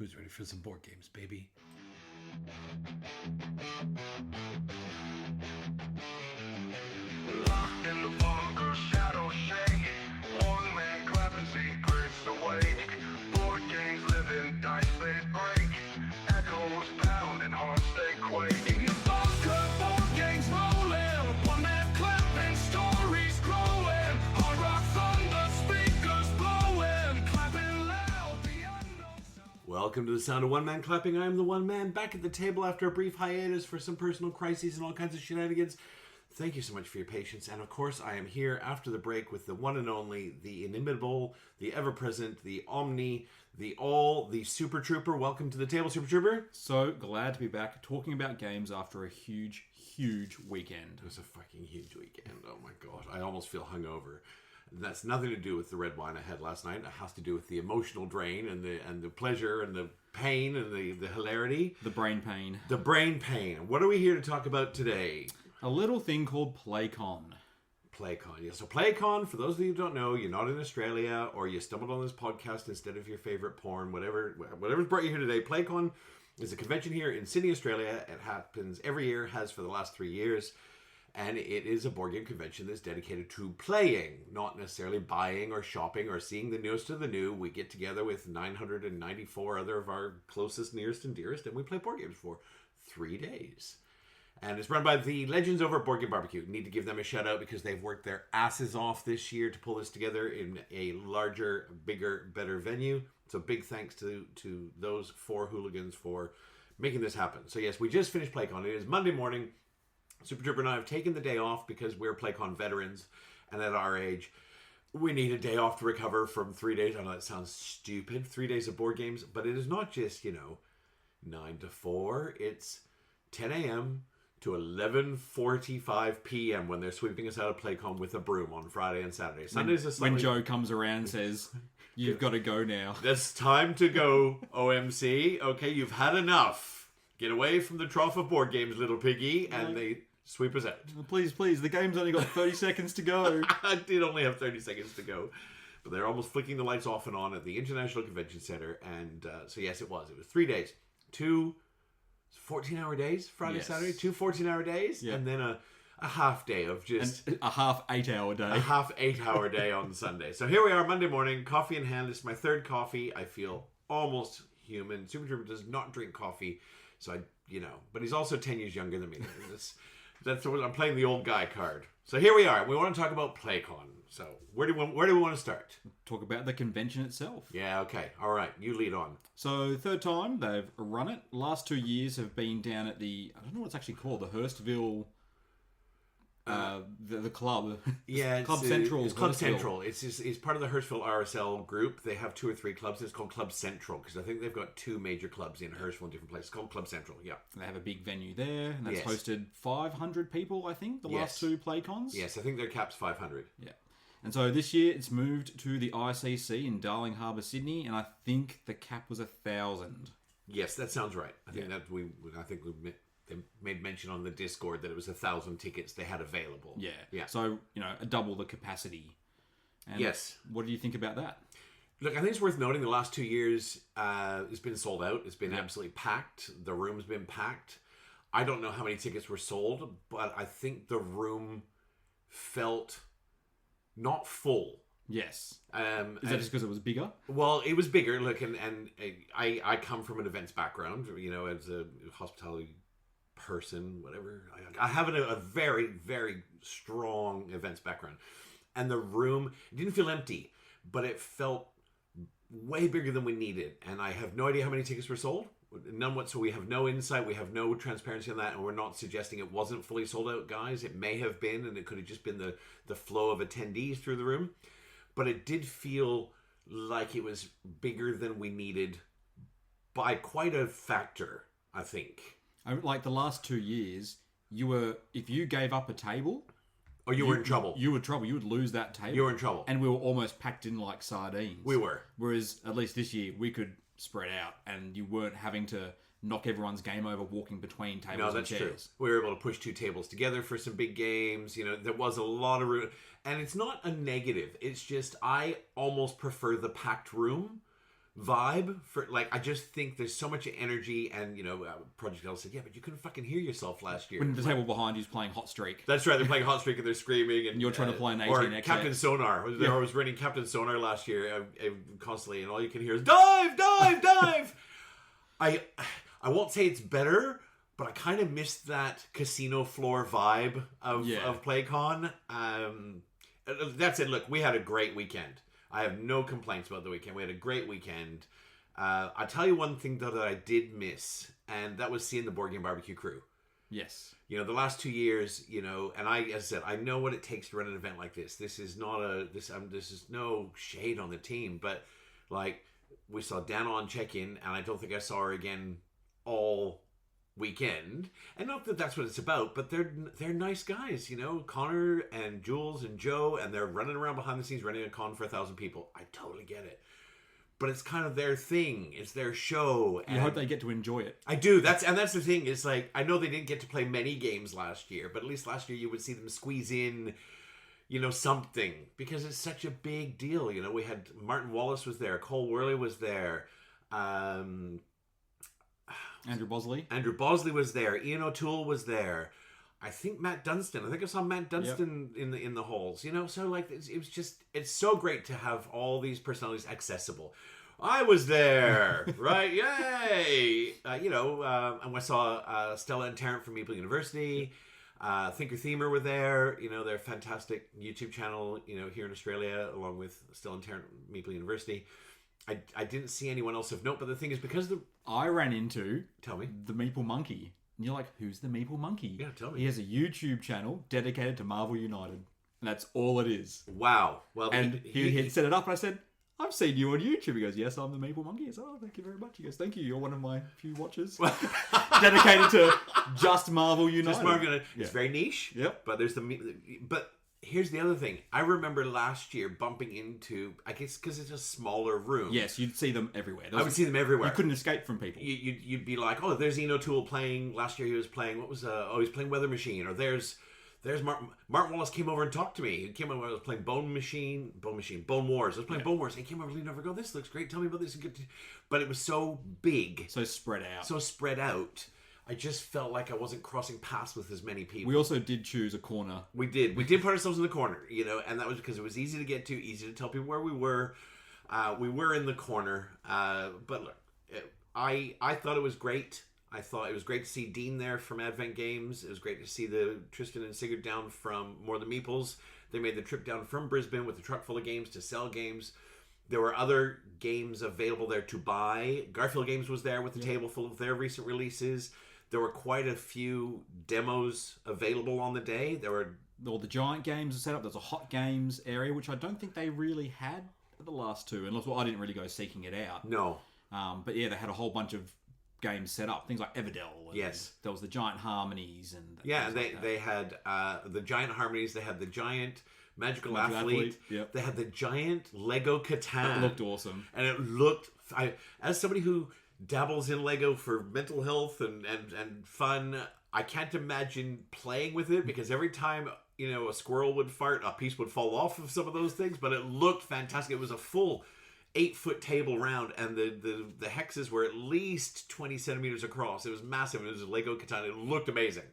Who's ready for some board games, baby? Locked in the bunker, shadows shake. One man clapping secrets awake. Board games living, dice they break. Echoes pounding, hearts they quake. In the bunker, board games rolling. One man clapping, stories growing. Hard rock thunder, speakers blowing. Clapping loud, the unknown sound. Welcome to the sound of one man clapping. I am the one man back at the table after a brief hiatus for some personal crises and all kinds of shenanigans. Thank you so much for your patience. And of course, I am here after the break with the one and only, the inimitable, the ever-present, the omni, the Super Trooper. Welcome to the table, Super Trooper. So glad to be back talking about games after a huge weekend. It was a fucking huge weekend. Oh my god. I almost feel hungover. That's nothing to do with the red wine I had last night. It has to do with the emotional drain and the pleasure and the pain and the hilarity. The brain pain. The brain pain. What are we here to talk about today? A little thing called Playcon. Playcon. Yeah, so Playcon, for those of you who don't know, you're not in Australia or you stumbled on this podcast instead of your favorite porn, whatever's brought you here today. Playcon is a convention here in Sydney, Australia. It happens every year, has for the last 3 years. And it is a board game convention that's dedicated to playing, not necessarily buying or shopping or seeing the newest of the new. We get together with 994 other of our closest, nearest, and dearest, and we play board games for 3 days. And it's run by the legends over at Board Game Barbecue. Need to give them a shout out because they've worked their asses off this year to pull this together in a larger, bigger, better venue. So big thanks to those four hooligans for making this happen. So yes, we just finished Playcon. It is Monday morning. Super Trooper and I have taken the day off because we're Playcon veterans, and at our age, we need a day off to recover from 3 days. I know that sounds stupid, 3 days of board games, but it is not just, 9 to 4. It's 10 a.m. to 11:45 p.m. when they're sweeping us out of Playcon with a broom on Friday and Saturday. Sundays are When Joe comes around and says, "You've got to go now." It's time to go, OMC. Okay, you've had enough. Get away from the trough of board games, little piggy, and they sweep us out. Please, the game's only got 30 seconds to go. I did only have 30 seconds to go. But they're almost flicking the lights off and on at the International Convention Center. And so, yes, it was. It was 3 days. 2 14-hour days, Friday, Yes. Saturday. 2 14-hour days. Yeah. And then a half day of just... And a half 8-hour day. a half 8-hour day on Sunday. So here we are, Monday morning, coffee in hand. It's my third coffee. I feel almost human. Super Trooper does not drink coffee. So but he's also 10 years younger than me. That's what I'm playing the old guy card. So here we are. We want to talk about Playcon. So where do we want to start? Talk about the convention itself. Yeah, okay. All right. You lead on. So, third time they've run it. Last 2 years have been down at I don't know what it's actually called, the Hurstville, the club. Yeah, Club Central. It's Club Hurstville. Central. It's part of the Hurstville RSL group. They have 2 or 3 clubs. It's called Club Central because I think they've got 2 major clubs in Hurstville in different places. It's called Club Central, yeah. They have a big venue there, and that's Yes. hosted 500 people, I think, the last 2 Playcons. Yes, I think their cap's 500. Yeah. And so this year it's moved to the ICC in Darling Harbour, Sydney, and I think the cap was 1,000. Yes, that sounds right. I think they made mention on the Discord that it was 1,000 tickets they had available. Yeah. So, double the capacity. And Yes. What do you think about that? Look, I think it's worth noting the last 2 years it's been sold out. It's been absolutely packed. The room's been packed. I don't know how many tickets were sold, but I think the room felt not full. Yes. Is that just because it was bigger? Well, it was bigger. Look, and I come from an events background, as a hospitality person, whatever. I have a very, very strong events background. And the room, it didn't feel empty, but it felt way bigger than we needed. And I have no idea how many tickets were sold. None whatsoever. We have no insight. We have no transparency on that. And we're not suggesting it wasn't fully sold out, guys. It may have been, and it could have just been the flow of attendees through the room. But it did feel like it was bigger than we needed by quite a factor, I think. Like the last 2 years, if you gave up a table... Or you were in trouble. You were in trouble. You would lose that table. You were in trouble. And we were almost packed in like sardines. We were. Whereas, at least this year, we could spread out and you weren't having to knock everyone's game over walking between tables and chairs. No, that's true. We were able to push 2 tables together for some big games. There was a lot of room. And it's not a negative. It's just I almost prefer the packed room vibe for like. I just think there's so much energy, and Project L said, yeah, but you couldn't fucking hear yourself last year. When the table behind you is playing Hot Streak. That's right. They're playing Hot Streak and they're screaming, and You're trying to play an or 18X. Captain Sonar. I was running Captain Sonar last year constantly, and all you can hear is dive, dive, dive. I won't say it's better, but I kind of missed that casino floor vibe of Playcon. That said, look, we had a great weekend. I have no complaints about the weekend. We had a great weekend. I'll tell you one thing, though, that I did miss, and that was seeing the Board Game Barbecue crew. Yes. The last 2 years, and as I said, I know what it takes to run an event like this. This is not this is no shade on the team, but like we saw Danon check in, and I don't think I saw her again all weekend. And not that that's what it's about, but they're nice guys, Connor and Jules and Joe, and they're running around behind the scenes running a con for 1,000 people. I totally get it. But it's kind of their thing. It's their show. You hope they get to enjoy it. I do. That's the thing. It's like, I know they didn't get to play many games last year, but at least last year you would see them squeeze in, something. Because it's such a big deal. We had Martin Wallace was there. Cole Worley was there. Andrew Bosley. Andrew Bosley was there. Ian O'Toole was there. I think Matt Dunstan. I think I saw Matt Dunstan in the halls. So like it's so great to have all these personalities accessible. I was there, right? Yay! And I saw Stella and Tarrant from Maple University. Thinker Themer were there. Their fantastic YouTube channel. Here in Australia, along with Stella and Tarrant, Maple University. I didn't see anyone else of note, but the thing is, because I ran into tell me the Meeple Monkey. And you're like, who's the Meeple Monkey? Yeah, tell me. He has a YouTube channel dedicated to Marvel United. And that's all it is. Wow. Well, and he had set it up, and I said, I've seen you on YouTube. He goes, yes, I'm the Meeple Monkey. I said, oh, thank you very much. He goes, thank you. You're one of my few watchers. Dedicated to just Marvel United. Just Marvel United. It's very niche. Yep. But but here's the other thing. I remember last year bumping into, I guess because it's a smaller room. Yes, you'd see them everywhere. I would see them everywhere. You couldn't escape from people. You'd be like, oh, there's Ian O'Toole playing. Last year he was playing, he was playing Weather Machine. Or there's Martin Wallace came over and talked to me. He came over, I was playing Bone Wars. I was playing Bone Wars. He came over, leaned over, go, this looks great. Tell me about this. But it was so big. So spread out. I just felt like I wasn't crossing paths with as many people. We also did choose a corner. We did put ourselves in the corner, and that was because it was easy to get to, easy to tell people where we were. We were in the corner, but look, I thought it was great. I thought it was great to see Dean there from Advent Games. It was great to see the Tristan and Sigurd down from More Than Meeples. They made the trip down from Brisbane with a truck full of games to sell games. There were other games available there to buy. Garfield Games was there with a table full of their recent releases. There were quite a few demos available on the day. There were all the giant games are set up. There's a hot games area, which I don't think they really had at the last two. And I didn't really go seeking it out. No. But yeah, they had a whole bunch of games set up. Things like Everdell. And yes. There was the Giant Harmonies. And they had the Giant Harmonies. They had the Giant Magical Athlete. Yep. They had the Giant Lego Catan. It looked awesome. And it looked... as somebody who dabbles in Lego for mental health and fun, I can't imagine playing with it, because every time a squirrel would fart, a piece would fall off of some of those things. But it looked fantastic. It was a full 8-foot table round, and the hexes were at least 20 centimeters across. It was massive. It was a Lego Catan. It looked amazing.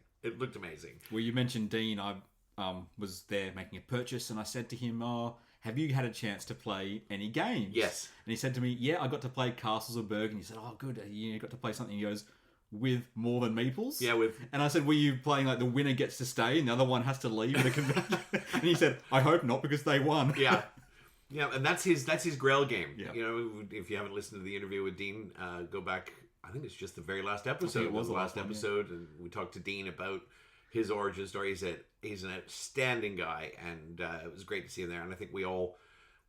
Well, you mentioned Dean. I was there making a purchase, and I said to him, have you had a chance to play any games? Yes. And he said to me, yeah, I got to play Castles of Berg. And he said, oh, good. You got to play something. He goes, with More Than Meeples? Yeah, with... And I said, were you playing like the winner gets to stay and the other one has to leave the convention? And he said, I hope not, because they won. Yeah. Yeah, and that's his Grail game. Yeah. If you haven't listened to the interview with Dean, go back. I think it's just the very last episode. It was the last episode, and we talked to Dean about his origin story. He's an outstanding guy, and it was great to see him there. And I think we all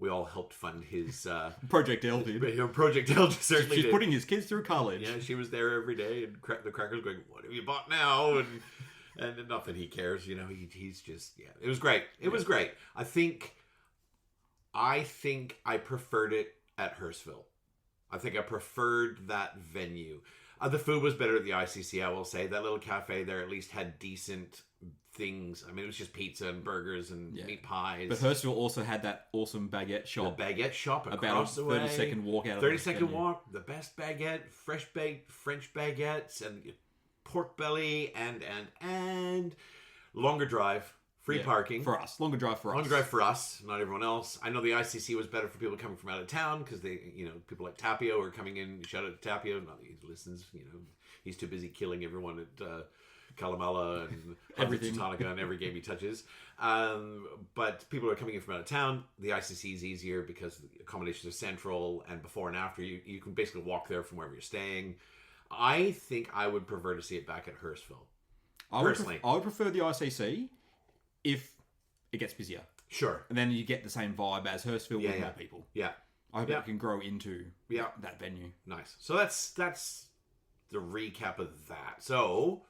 helped fund his Project L did. Project L certainly She's did. Putting his kids through college. Yeah, she was there every day, and the Cracker's going, "What have you bought now?" And not that he cares, he's just It was great. It was great. I think I preferred it at Hurstville. I think I preferred that venue. The food was better at the ICC, I will say. That little cafe there at least had decent things. I mean, it was just pizza and burgers and meat pies. But Hurstville also had that awesome baguette shop. The baguette shop about across a the way. 30-second walk out of 30-second walk, the best baguette, fresh baked French baguettes, and pork belly, and longer drive, free parking. For us. Longer drive for us. Longer drive for us, not everyone else. I know the ICC was better for people coming from out of town because they, people like Tapio are coming in. Shout out to Tapio. Not that he listens, he's too busy killing everyone at Kalamala and Everything. Tutanica and every game he touches. But people are coming in from out of town. The ICC is easier because the accommodations are central, and before and after, you can basically walk there from wherever you're staying. I think I would prefer to see it back at Hurstville. Personally. I would prefer the ICC if it gets busier. Sure. And then you get the same vibe as Hurstville with more people. Yeah. I hope it can grow into that venue. Nice. So that's the recap of that. So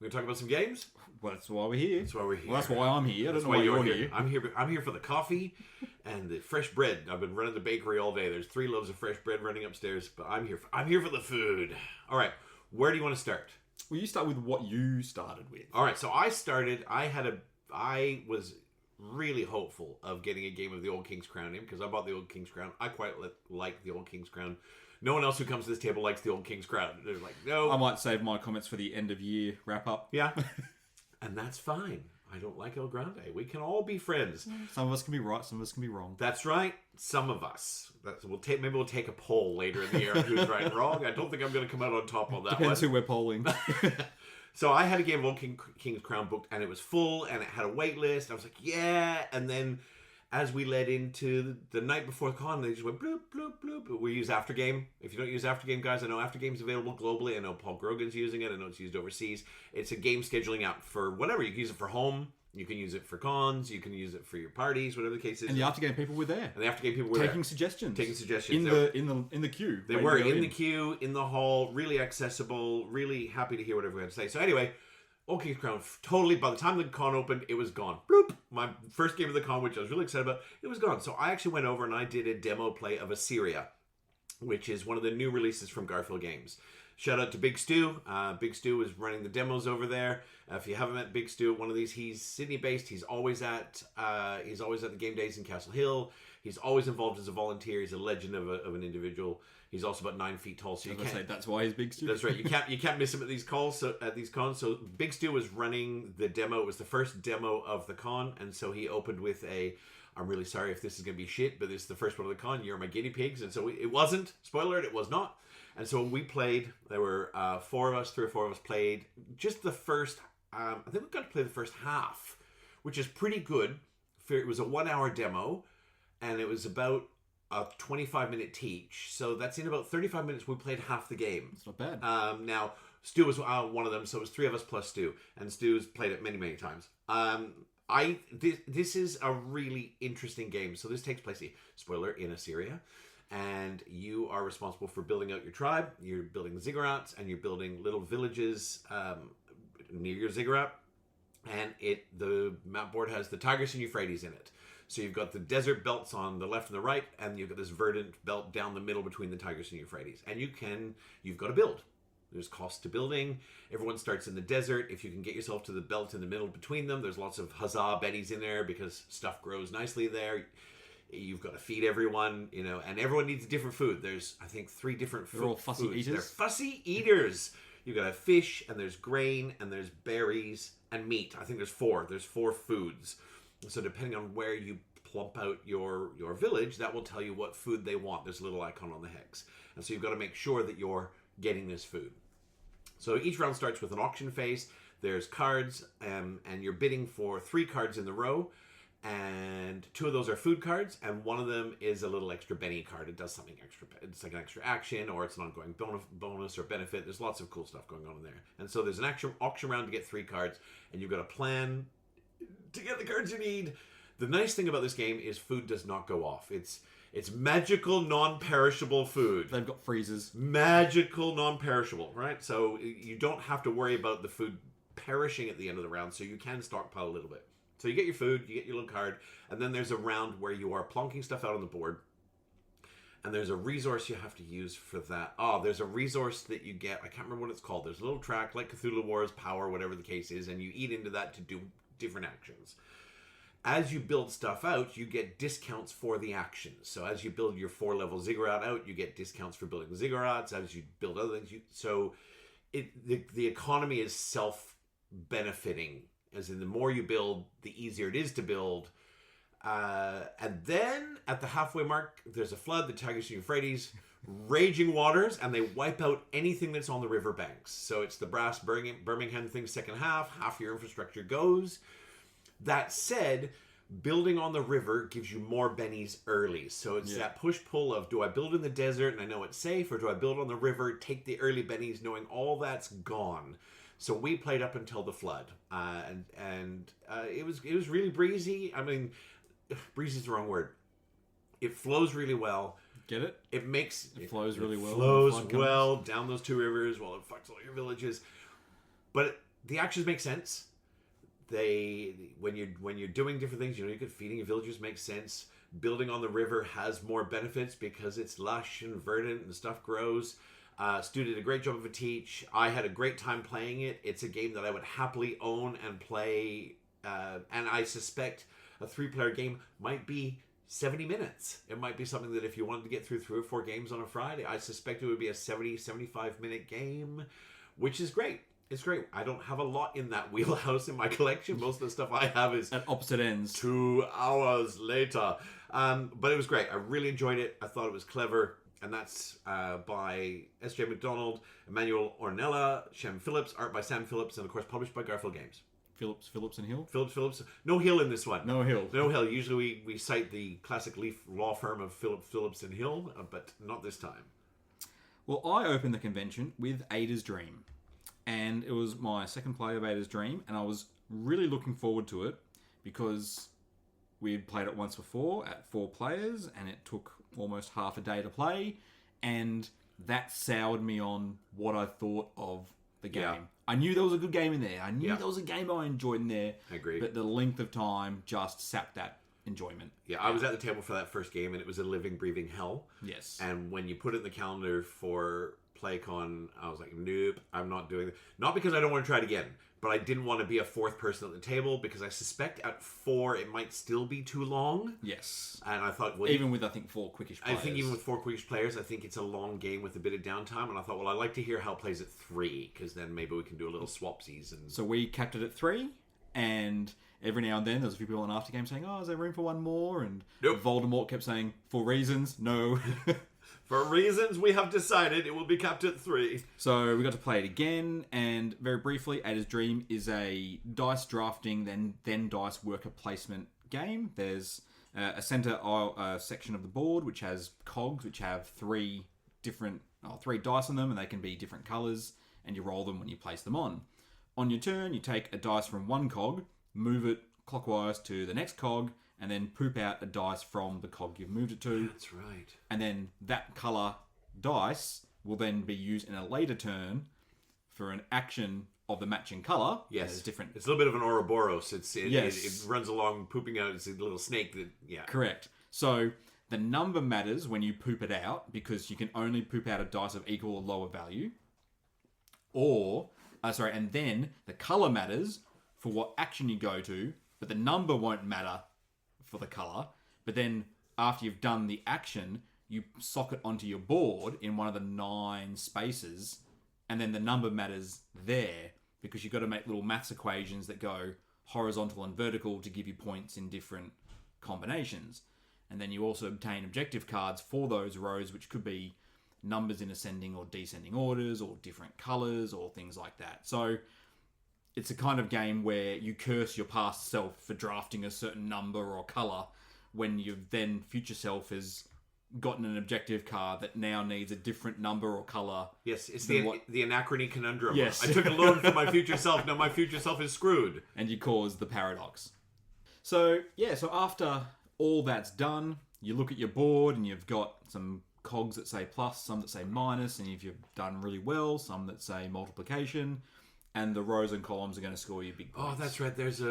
we're gonna talk about some games. Well, that's why we're here. That's why we're here. Well, that's why I'm here. I don't know why you're here. I'm here for the coffee and the fresh bread. I've been running the bakery all day. There's 3 loaves of fresh bread running upstairs, but I'm here for the food. All right. Where do you want to start? Well, you start with what you started with. All right. So I was really hopeful of getting a game of the Old King's Crown in because I bought the Old King's Crown. I quite like the Old King's Crown. No one else who comes to this table likes the Old King's Crown. They're like, no. I might save my comments for the end of year wrap up. Yeah. And that's fine. I don't like El Grande. We can all be friends. Some of us can be right, some of us can be wrong. That's right. Some of us. Maybe we'll take a poll later in the year of who's right and wrong. I don't think I'm going to come out on top on that Depends one. who we're polling. So I had a game of Old King's Crown booked, and it was full, and it had a wait list. I was like, yeah. And then as we led into the night before the con, they just went bloop, bloop, bloop. We use Aftergame. If you don't use Aftergame, guys, I know Aftergame's available globally. I know Paul Grogan's using it. I know it's used overseas. It's a game scheduling app for whatever. You can use it for home. You can use it for cons. You can use it for your parties, whatever the case is. And the Aftergame people were there. Taking suggestions. Taking suggestions. In the queue. They were in the queue, in the hall, really accessible, really happy to hear whatever we had to say. So anyway, Old King's Crown, totally, by the time the con opened, it was gone. Bloop! My first game of the con, which I was really excited about, it was gone. So I actually went over and I did a demo play of Assyria, which is one of the new releases from Garfield Games. Shout out to Big Stu. Big Stu is running the demos over there. If you haven't met Big Stu at one of these, he's Sydney-based. He's always at the game days in Castle Hill. He's always involved as a volunteer. He's a legend of an individual. He's also about 9 feet tall, so you can't say that's why he's Big Stu. That's right. You can't miss him at these calls. So at these cons, so Big Stu was running the demo. It was the first demo of the con, and so he opened with I'm really sorry if this is going to be shit, but this is the first one of the con. You're my guinea pigs, and so it wasn't. Spoiler alert, it was not. And so when we played, there were 3 or 4 of us played just the first. I think we got to play the first half, which is pretty good. It was a 1-hour demo, and it was about a 25-minute teach. So that's in about 35 minutes. We played half the game. It's not bad. Now Stu was one of them, so it was 3 of us plus Stu, and Stu's played it many, many times. This is a really interesting game. So this takes place, spoiler, in Assyria. And you are responsible for building out your tribe. You're building ziggurats, and you're building little villages near your ziggurat. And the map board has the Tigris and Euphrates in it. So you've got the desert belts on the left and the right, and you've got this verdant belt down the middle between the Tigris and Euphrates. And you've got to build. There's cost to building. Everyone starts in the desert. If you can get yourself to the belt in the middle between them, there's lots of huzzah betties in there because stuff grows nicely there. You've got to feed everyone, and everyone needs different food. There's, I think, 3 different foods. They're all fussy eaters. They're fussy eaters. You've got fish, and there's grain, and there's berries, and meat. I think there's 4. There's 4 foods. So depending on where you plump out your village, that will tell you what food they want. There's a little icon on the hex. And so you've got to make sure that you're getting this food. So each round starts with an auction phase. There's cards, and you're bidding for 3 cards in the row. And 2 of those are food cards, and 1 of them is a little extra Benny card. It does something extra. It's like an extra action, or it's an ongoing bonus or benefit. There's lots of cool stuff going on in there. And so there's an auction round to get 3 cards, and you've got a plan to get the cards you need. The nice thing about this game is food does not go off. It's magical, non-perishable food. They've got freezers. Magical, non-perishable, right? So you don't have to worry about the food perishing at the end of the round, so you can stockpile a little bit. So you get your food, you get your little card, and then there's a round where you are plonking stuff out on the board. and there's a resource you have to use for that. Oh, there's a resource that you get. I can't remember what it's called. There's a little track like Cthulhu Wars Power, whatever the case is, and you eat into that to do different actions. As you build stuff out, you get discounts for the actions. So as you build your 4-level ziggurat out, you get discounts for building ziggurats. As you build other things, the economy is self-benefiting. As in, the more you build, the easier it is to build. And then at the halfway mark, there's a flood, the Tigris and Euphrates, raging waters, and they wipe out anything that's on the river banks. So it's the brass Birmingham thing second half your infrastructure goes. That said, building on the river gives you more bennies early. So it's that push-pull of, do I build in the desert and I know it's safe, or do I build on the river, take the early bennies knowing all that's gone? So we played up until the flood. And it was really breezy. I mean, breezy is the wrong word. It flows really well. Get it? It flows really well. Flows well down those two rivers while it fucks all your villages. But the actions make sense. When you're doing different things, you get feeding your villagers makes sense. Building on the river has more benefits because it's lush and verdant and stuff grows. Stu did a great job of a teach. I had a great time playing it. It's a game that I would happily own and play. And I suspect a 3-player game might be 70 minutes. It might be something that if you wanted to get through 3 or 4 games on a Friday, I suspect it would be a 70, 75-minute game, which is great. It's great. I don't have a lot in that wheelhouse in my collection. Most of the stuff I have is at opposite ends. 2 hours later. But it was great. I really enjoyed it. I thought it was clever. And that's by S.J. McDonald, Emmanuel Ornella, Shem Phillips, art by Sam Phillips, and of course published by Garfield Games. Phillips and Hill? Phillips. No Hill in this one. No Hill. Usually we cite the classic Leaf law firm of Phillips and Hill, but not this time. Well, I opened the convention with Ada's Dream. And it was my second play of Ada's Dream, and I was really looking forward to it because we had played it once before at 4 players, and it took almost half a day to play, and that soured me on what I thought of the game. Yeah. I knew there was a good game in there. I knew there was a game I enjoyed in there. I agree. But the length of time just sapped that enjoyment. Yeah, I was at the table for that first game, and it was a living, breathing hell. Yes. And when you put it in the calendar for Playcon, I was like, nope, I'm not doing it. Not because I don't want to try it again, but I didn't want to be a 4th person at the table because I suspect at 4 it might still be too long. Yes. And I thought, well, even with, I think, 4 quickish players. I think even with 4 quickish players, I think it's a long game with a bit of downtime. And I thought, well, I'd like to hear how it plays at 3 because then maybe we can do a little swapsies. And so we capped it at 3, and every now and then there's a few people in after game saying, "Oh, is there room for one more?" And nope. Voldemort kept saying, "For reasons, no." For reasons we have decided, it will be capped at 3. So we got to play it again, and very briefly, Ada's Dream is a dice drafting, then dice worker placement game. There's a center section of the board which has cogs, which have 3 dice on them, and they can be different colors, and you roll them when you place them on. On your turn, you take a dice from one cog, move it clockwise to the next cog, and then poop out a dice from the cog you've moved it to. That's right. And then that colour dice will then be used in a later turn for an action of the matching colour. Yes. It's different. It's a little bit of an Ouroboros. Yes. It runs along pooping out. It's a little snake that, yeah. Correct. So the number matters when you poop it out because you can only poop out a dice of equal or lower value. And then the colour matters for what action you go to, but the number won't matter for the colour. But then after you've done the action, you sock it onto your board in one of the 9 spaces, and then the number matters there because you've got to make little maths equations that go horizontal and vertical to give you points in different combinations. And then you also obtain objective cards for those rows, which could be numbers in ascending or descending orders or different colours or things like that. So it's a kind of game where you curse your past self for drafting a certain number or colour when your then future self has gotten an objective card that now needs a different number or colour. Yes, it's the anachrony conundrum. Yes. I took a loan from my future self, now my future self is screwed. And you cause the paradox. So after all that's done, you look at your board and you've got some cogs that say plus, some that say minus, and if you've done really well, some that say multiplication, and the rows and columns are going to score you big points. Oh, that's right. There's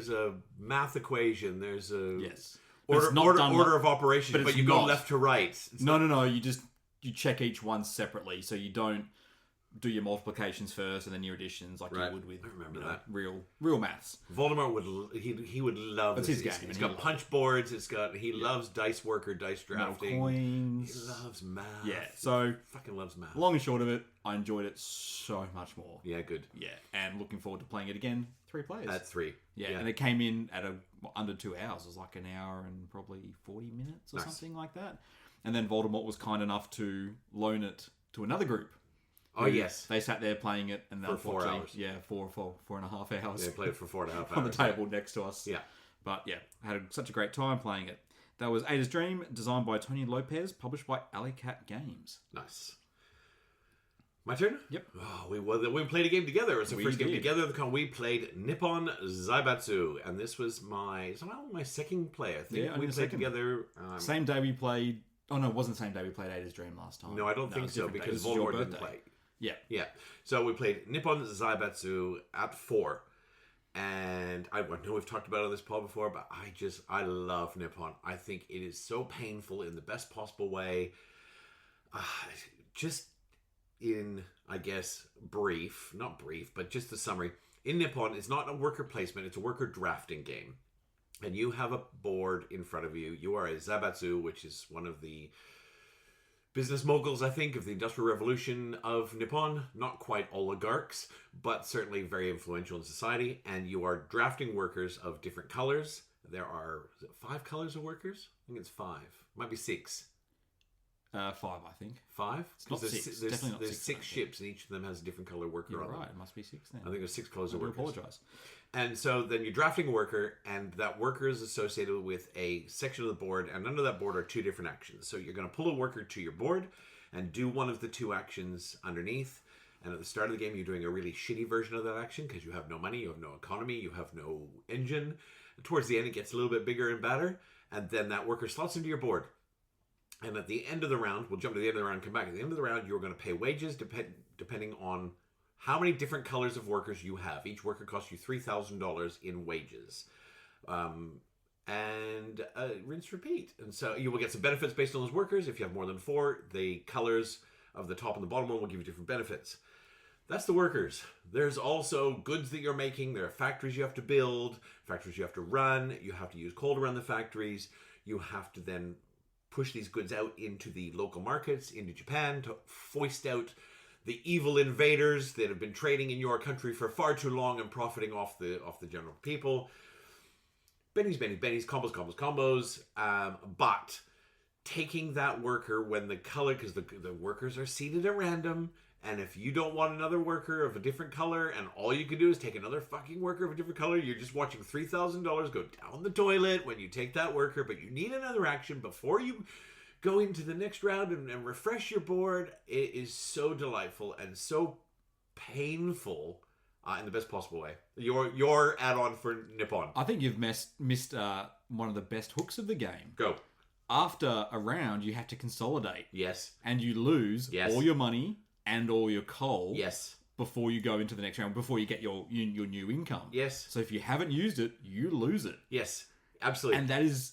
a math equation. There's a yes. Order, not order, done order like- of operations, but but it's you go not. left to right. It's No. You check each one separately, so you don't do your multiplications first and then your additions like Right. you would with I remember that. real maths. Voldemort he would love That's this. his game, It's and he got loves punch boards. It's got he loves dice worker, dice Metal drafting. He coins. loves math. Yeah. So Fucking loves math. long and short of it, I enjoyed it so much more. Yeah, good. Yeah, and looking forward to playing it again. 3 players. At 3. Yeah, and it came in at under 2 hours. It was like an hour and probably 40 minutes or Nice. something like that. And then Voldemort was kind enough to loan it to another group. Oh yes, They sat there playing it, and For 4 unfortunately, hours. yeah, four and a half hours they played it for 4.5 hours on the table next to us. Yeah. But yeah, I had such a great time playing it. That was Ada's Dream, designed by Tony Lopez, published by Alley Cat Games. Nice. My turn? Yep. Oh, we played a game together. It was the We first game did. together. We played Nippon Zaibatsu, and this was my second play. I think Yeah, only we the played second. together. Same day we played. Oh no, it wasn't the same day we played Ada's Dream last time. No, I don't it think was a so different day. because This was your Voldemort didn't birthday. play. Yeah. Yeah. So we played Nippon Zaibatsu at 4. And I know we've talked about it on this pod before, but I love Nippon. I think it is so painful in the best possible way. Just in, I guess, not brief, but just the summary. In Nippon, it's not a worker placement, it's a worker drafting game. And you have a board in front of you. You are a Zaibatsu, which is one of the business moguls, I think, of the Industrial Revolution of Nippon. Not quite oligarchs, but certainly very influential in society. And you are drafting workers of different colors. There are, is it 5 colors of workers? I think it's 5. Might be 6. 5, I think. 5? not 'Cause six. There's, Definitely not there's 6, I 6 don't ships, and each of them has a different color worker You're on right. them. It must be 6 then. I think there's 6 colors I of do workers. apologise. And so then you're drafting a worker, and that worker is associated with a section of the board, and under that board are 2 different actions. So you're going to pull a worker to your board and do one of the 2 actions underneath. And at the start of the game, you're doing a really shitty version of that action because you have no money, you have no economy, you have no engine. And towards the end, it gets a little bit bigger and badder, and then that worker slots into your board. And at the end of the round, we'll jump to the end of the round and come back. At the end of the round, you're going to pay wages depending on how many different colors of workers you have. Each worker costs you $3,000 in wages. And rinse, repeat. And so you will get some benefits based on those workers. If you have more than 4, the colors of the top and the bottom one will give you different benefits. That's the workers. There's also goods that you're making. There are factories you have to build, factories you have to run. You have to use coal to run the factories. You have to then push these goods out into the local markets, into Japan, to foist out the evil invaders that have been trading in your country for far too long and profiting off the general people. Bennies, combos. But taking that worker when the color, because the workers are seated at random, and if you don't want another worker of a different color, and all you can do is take another fucking worker of a different color, you're just watching $3,000 go down the toilet when you take that worker, but you need another action before you go into the next round and refresh your board. It is so delightful and so painful in the best possible way. Your add-on for Nippon. I think you've missed one of the best hooks of the game. Go. After a round, you have to consolidate. Yes. And you lose Yes. all your money and all your coal. Yes. Before you go into the next round, before you get your new income. Yes. So if you haven't used it, you lose it. Yes. Absolutely. And that is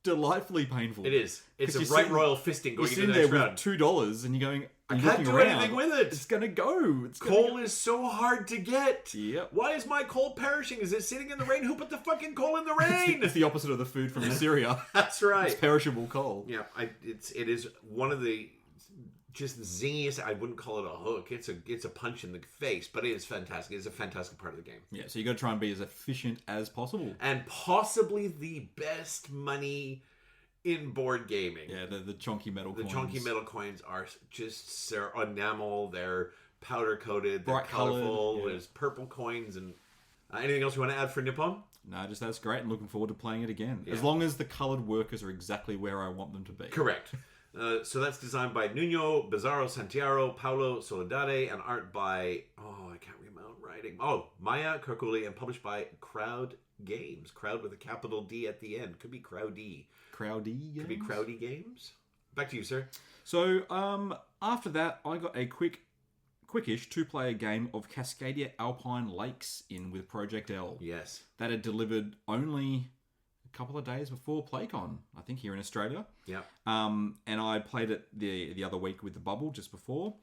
delightfully painful. It is. It's 'Cause a you're right sitting- royal fisting You're going into sitting the there next with round. $2 and you're going, I you're can't looking do around, anything with it. It's going to go. Coal is so hard to get. Yep. Why is my coal perishing? Is it sitting in the rain? Who put the fucking coal in the rain? It's the opposite of the food from Syria. That's right. It's perishable coal. Yeah, it is one of the just zingiest. I wouldn't call it a hook. It's a punch in the face, but it is fantastic. It's a fantastic part of the game, Yeah, so you got to try and be as efficient as possible. and possibly the best money in board gaming. Yeah, the chunky metal The coins. chunky metal coins are just they're enamel. They're powder coated. They're Bright coloured, colorful. yeah. There's purple coins and anything else you want to add for Nippon? No, just that's great and looking forward to playing it again. Yeah. As long as the coloured workers are exactly where I want them to be. Correct. So that's designed by Nuno Bizarro Santiago, Paulo Soledade, and art by, I can't read my own writing. Maya Kirkuli, and published by Crowd Games. Crowd with a capital D at the end. Could be Crowdy. Crowdy. Could be Crowdy Games. Back to you, sir. So, after that, I got a quickish 2-player game of Cascadia Alpine Lakes in with Project L. Yes. That had delivered only a couple of days before Playcon, I think, here in Australia. Yeah. And I played it the other week with the bubble just before,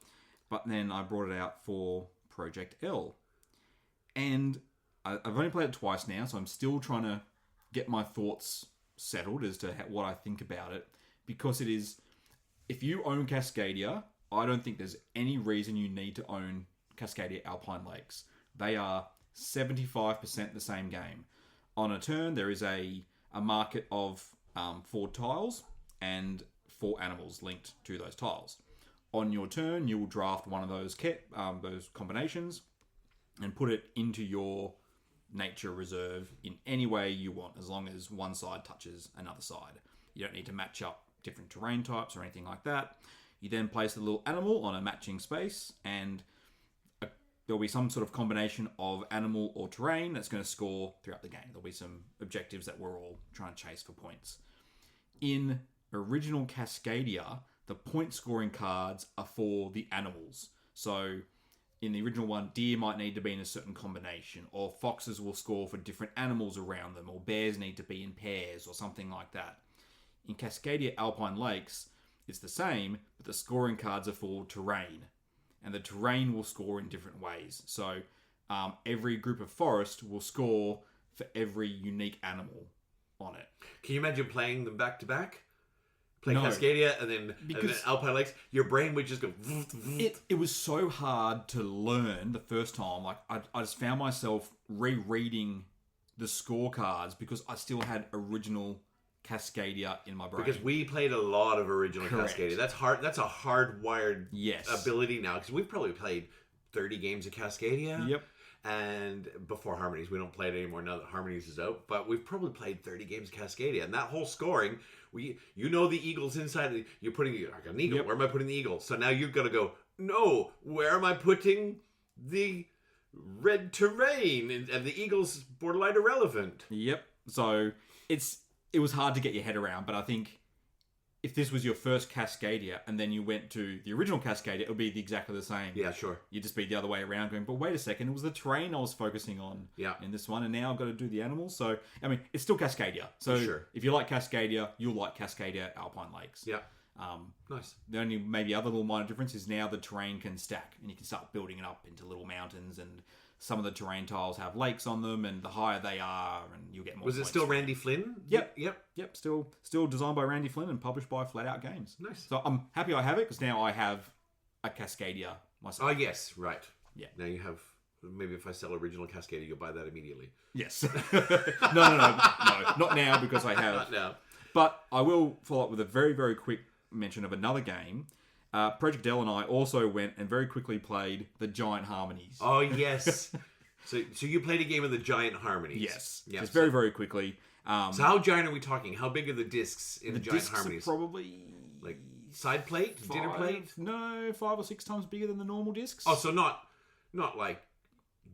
but then I brought it out for Project L. And I've only played it twice now, so I'm still trying to get my thoughts settled as to what I think about it, because it is, if you own Cascadia, I don't think there's any reason you need to own Cascadia Alpine Lakes. They are 75% the same game. On a turn, there is a market of 4 tiles and 4 animals linked to those tiles. On your turn, you will draft one of those combinations and put it into your nature reserve in any way you want, as long as one side touches another side. You don't need to match up different terrain types or anything like that. You then place the little animal on a matching space, and there'll be some sort of combination of animal or terrain that's going to score throughout the game. There'll be some objectives that we're all trying to chase for points. In original Cascadia, the point scoring cards are for the animals. So in the original one, deer might need to be in a certain combination, or foxes will score for different animals around them, or bears need to be in pairs, or something like that. In Cascadia Alpine Lakes, it's the same, but the scoring cards are for terrain. And the terrain will score in different ways. So every group of forest will score for every unique animal on it. Can you imagine playing them back to back? Play No. Cascadia and then Alpine Lakes. Your brain would just go. It was so hard to learn the first time. Like I just found myself rereading the scorecards because I still had original Cascadia in my brain. Because we played a lot of original Correct. Cascadia. That's hard. That's a hardwired Yes. ability now. Because we've probably played 30 games of Cascadia. Yep. And before Harmonies, we don't play it anymore now that Harmonies is out. But we've probably played 30 games of Cascadia, and that whole scoring, the eagles inside. You're putting like an eagle. Yep. Where am I putting the eagle? So now you've got to go. No, where am I putting the red terrain? And the eagle's borderline irrelevant. Yep. So it was hard to get your head around, but I think if this was your first Cascadia and then you went to the original Cascadia, it would be exactly the same. Yeah, sure. You'd just be the other way around going, but wait a second, it was the terrain I was focusing on in this one, and now I've got to do the animals. So, I mean, it's still Cascadia. So, Sure. If you like Cascadia, you'll like Cascadia Alpine Lakes. Yeah. Nice. The only maybe other little minor difference is now the terrain can stack, and you can start building it up into little mountains, and some of the terrain tiles have lakes on them, and the higher they are, and you'll get more Was it points still for it. Randy Flynn? Yep. Yep. Still designed by Randy Flynn and published by Flat Out Games. Nice. So I'm happy I have it, because now I have a Cascadia myself. Oh, yes. Right. Yeah. Now you have... Maybe if I sell original Cascadia, you'll buy that immediately. Yes. No, not now, because I have. Not now. But I will follow up with a very, very quick mention of another game. Project L and I also went and very quickly played the Giant Harmonies. Oh, yes. So you played a game of the Giant Harmonies. Yes. Yeah. Just very, very quickly. So how giant are we talking? How big are the discs in the Giant discs are Harmonies? probably Like side plate? Dinner plate? No, 5 or 6 times bigger than the normal discs. Oh, so not like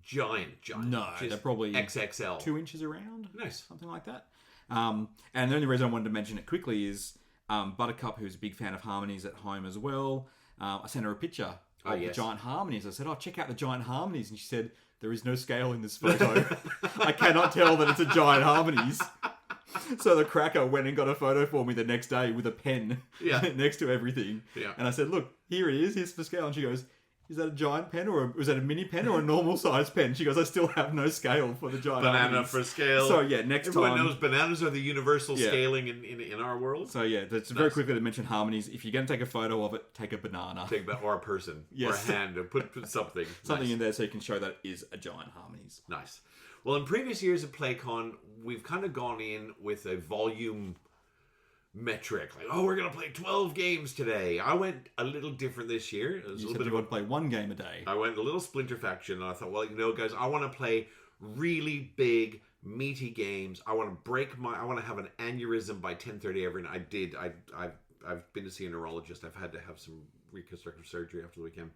giant. No, Just they're probably XXL. 2 inches around. Nice. Something like that. And the only reason I wanted to mention it quickly is Buttercup, who's a big fan of Harmonies at home as well. I sent her a picture of the Giant Harmonies. I said, check out the Giant Harmonies. And she said, there is no scale in this photo. I cannot tell that it's a Giant Harmonies. So the cracker went and got a photo for me the next day with a pen next to everything. Yeah. And I said, look, here it is. Here's the scale. And she goes, is that a giant pen, or was that a mini pen, or a normal size pen? She goes, I still have no scale for the Giant Banana Harmonies. for scale. So yeah, next Everyone time. knows bananas are the universal scaling in our world. So yeah, that's very quickly to mention Harmonies. If you're going to take a photo of it, take a banana. Or a person. Yes. Or a hand. Or put something. Something Nice. in there so you can show that it is a Giant Harmonies. Nice. Well, in previous years of Playcon, we've kind of gone in with a volume metric. Like, we're going to play 12 games today. I went a little different this year. It was You a said little you bit want to play 1 game a day. I went a little Splinter Faction, and I thought, well, guys, I want to play really big, meaty games. I want to have an aneurysm by 10:30 every night. I did. I've been to see a neurologist. I've had to have some reconstructive surgery after the weekend.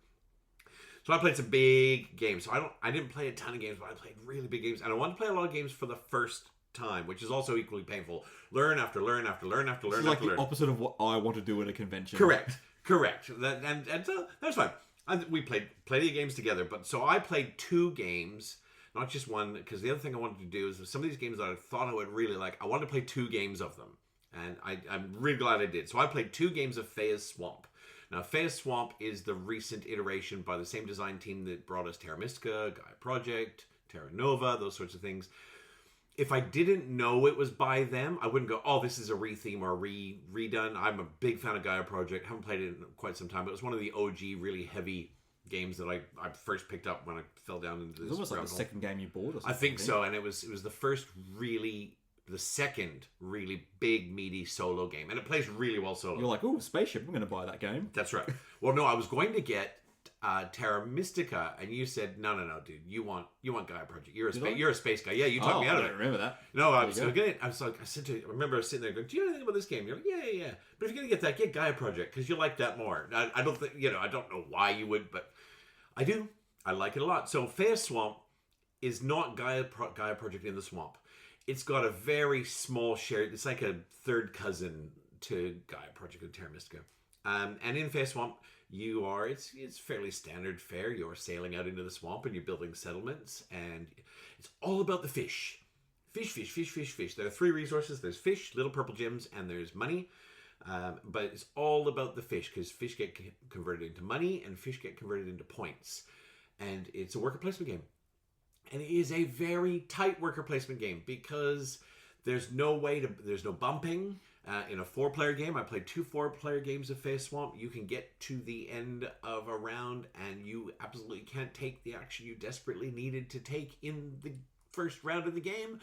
So I played some big games. So I didn't play a ton of games, but I played really big games. And I wanted to play a lot of games for the first time, which is also equally painful. Learn after learn after learn after learn It's like after the learn. opposite of what I want to do at a convention. Correct. And so that's fine. We played plenty of games together, but so I played 2 games not just one. Because the other thing I wanted to do is some of these games that I thought I would really like, I wanted to play 2 games of them. And I'm really glad I did. So I played 2 games of Fea's Swamp. Now, Fea's Swamp is the recent iteration by the same design team that brought us Terra Mystica, Gaia Project, Terra Nova, those sorts of things. If I didn't know it was by them, I wouldn't go, oh, this is a retheme or redone. I'm a big fan of Gaia Project. Haven't played it in quite some time, but it was one of the OG really heavy games that I first picked up when I fell down into this. It was almost like the second game you bought or something. I think so, and it was the second really big, meaty solo game. And it plays really well solo. You're like, oh, spaceship, I'm going to buy that game. That's right. Well, no, I was going to get Terra Mystica, and you said, no, dude, you want Gaia Project. You're a space guy. Yeah, you talked me out of it. I don't remember that. No, I remember I was sitting there going, do you know anything about this game? You're like, yeah. But if you're going to get that, get Gaia Project, because you like that more. I don't think, I don't know why you would, but I do. I like it a lot. So Fea's Swamp is not Gaia Project in the Swamp. It's got a very small share. It's like a third cousin to Gaia Project and Terra Mystica. And in Fea's Swamp, it's fairly standard fare. You're sailing out into the swamp and you're building settlements. And it's all about the fish. Fish. There are 3 resources. There's fish, little purple gems, and there's money. But it's all about the fish because fish get converted into money and fish get converted into points. And it's a worker placement game. And it is a very tight worker placement game because there's no bumping. In a 4-player game, I played 2 4-player games of Fea's Swamp. You can get to the end of a round and you absolutely can't take the action you desperately needed to take in the first round of the game.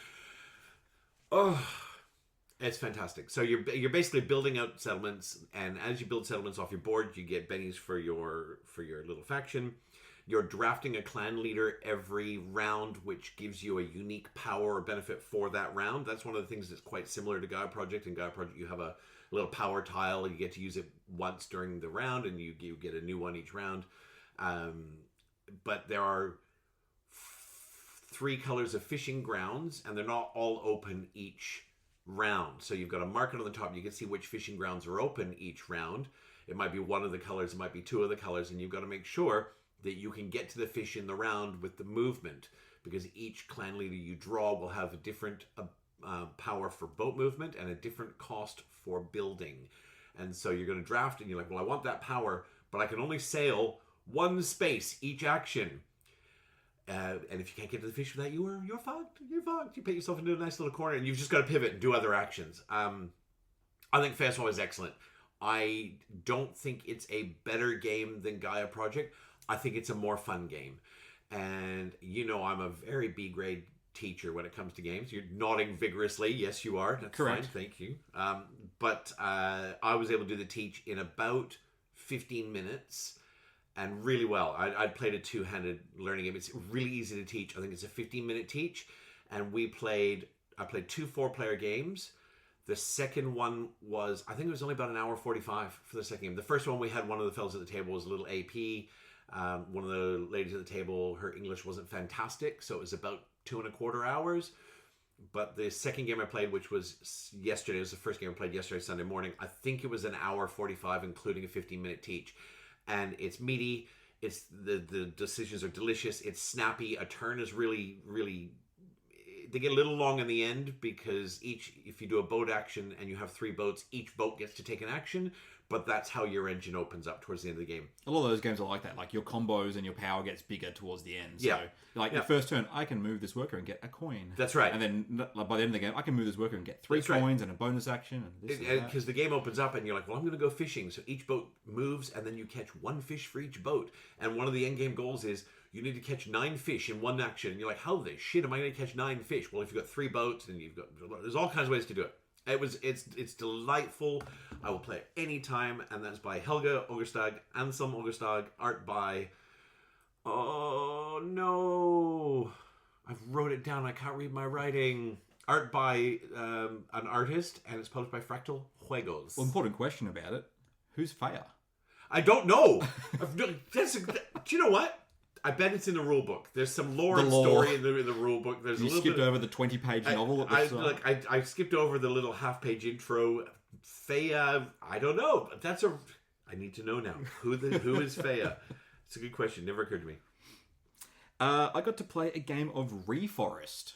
Oh, it's fantastic. So you're basically building out settlements, and as you build settlements off your board, you get bennies for your little faction. You're drafting a clan leader every round, which gives you a unique power or benefit for that round. That's one of the things that's quite similar to Gaia Project. In Gaia Project, you have a little power tile. You get to use it once during the round, and you get a new one each round. But there are 3 colors of fishing grounds, and they're not all open each round. So you've got a market on the top. You can see which fishing grounds are open each round. It might be one of the colors. It might be 2 of the colors, and you've got to make sure that you can get to the fish in the round with the movement, because each clan leader you draw will have a different power for boat movement and a different cost for building. And so you're going to draft and you're like, well, I want that power, but I can only sail 1 space each action. And if you can't get to the fish with that, you're fucked. You're fucked. You put yourself into a nice little corner and you've just got to pivot and do other actions. I think Fea's Swamp is excellent. I don't think it's a better game than Gaia Project. I think it's a more fun game. And I'm a very B-grade teacher when it comes to games. You're nodding vigorously. Yes, you are. That's correct. Fine. Thank you. But I was able to do the teach in about 15 minutes and really well. I played a 2-handed learning game. It's really easy to teach. I think it's a 15-minute teach. And I played 2 4-player games. The second one was, I think it was only about 1 hour 45 for the second game. The first one, we had one of the fellows at the table was a little AP. One of the ladies at the table, her English wasn't fantastic, so it was about 2.25 hours. But the second game I played, which was yesterday, was the first game I played yesterday, Sunday morning. I think it was 1 hour 45, including a 15-minute teach. And it's meaty. It's the decisions are delicious. It's snappy. A turn is really, really... They get a little long in the end because if you do a boat action and you have 3 boats, each boat gets to take an action. But that's how your engine opens up towards the end of the game. A lot of those games are like that. Like your combos and your power gets bigger towards the end. So, the first turn, I can move this worker and get a coin. That's right. And then by the end of the game, I can move this worker and get 3 coins and a bonus action. Because the game opens up and you're like, well, I'm going to go fishing. So each boat moves and then you catch 1 fish for each boat. And one of the end game goals is you need to catch 9 fish in 1 action. And you're like, how the shit am I going to catch 9 fish? Well, if you've got 3 boats and there's all kinds of ways to do it. It's delightful. I will play it anytime, and that's by Helga Ogerstag, Anselm Ogerstag, art by... Oh, no. I've wrote it down. I can't read my writing. Art by an artist, and it's published by Fractal Juegos. Well, important question about it. Who's Faya? I don't know. Do you know what? I bet it's in the rule book. There's some lore and story in the rule book. There's you skipped over the 20-page novel. I skipped over the little half-page intro. Feia, I don't know. I need to know now. Who is Feia? It's a good question. Never occurred to me. I got to play a game of Reforest.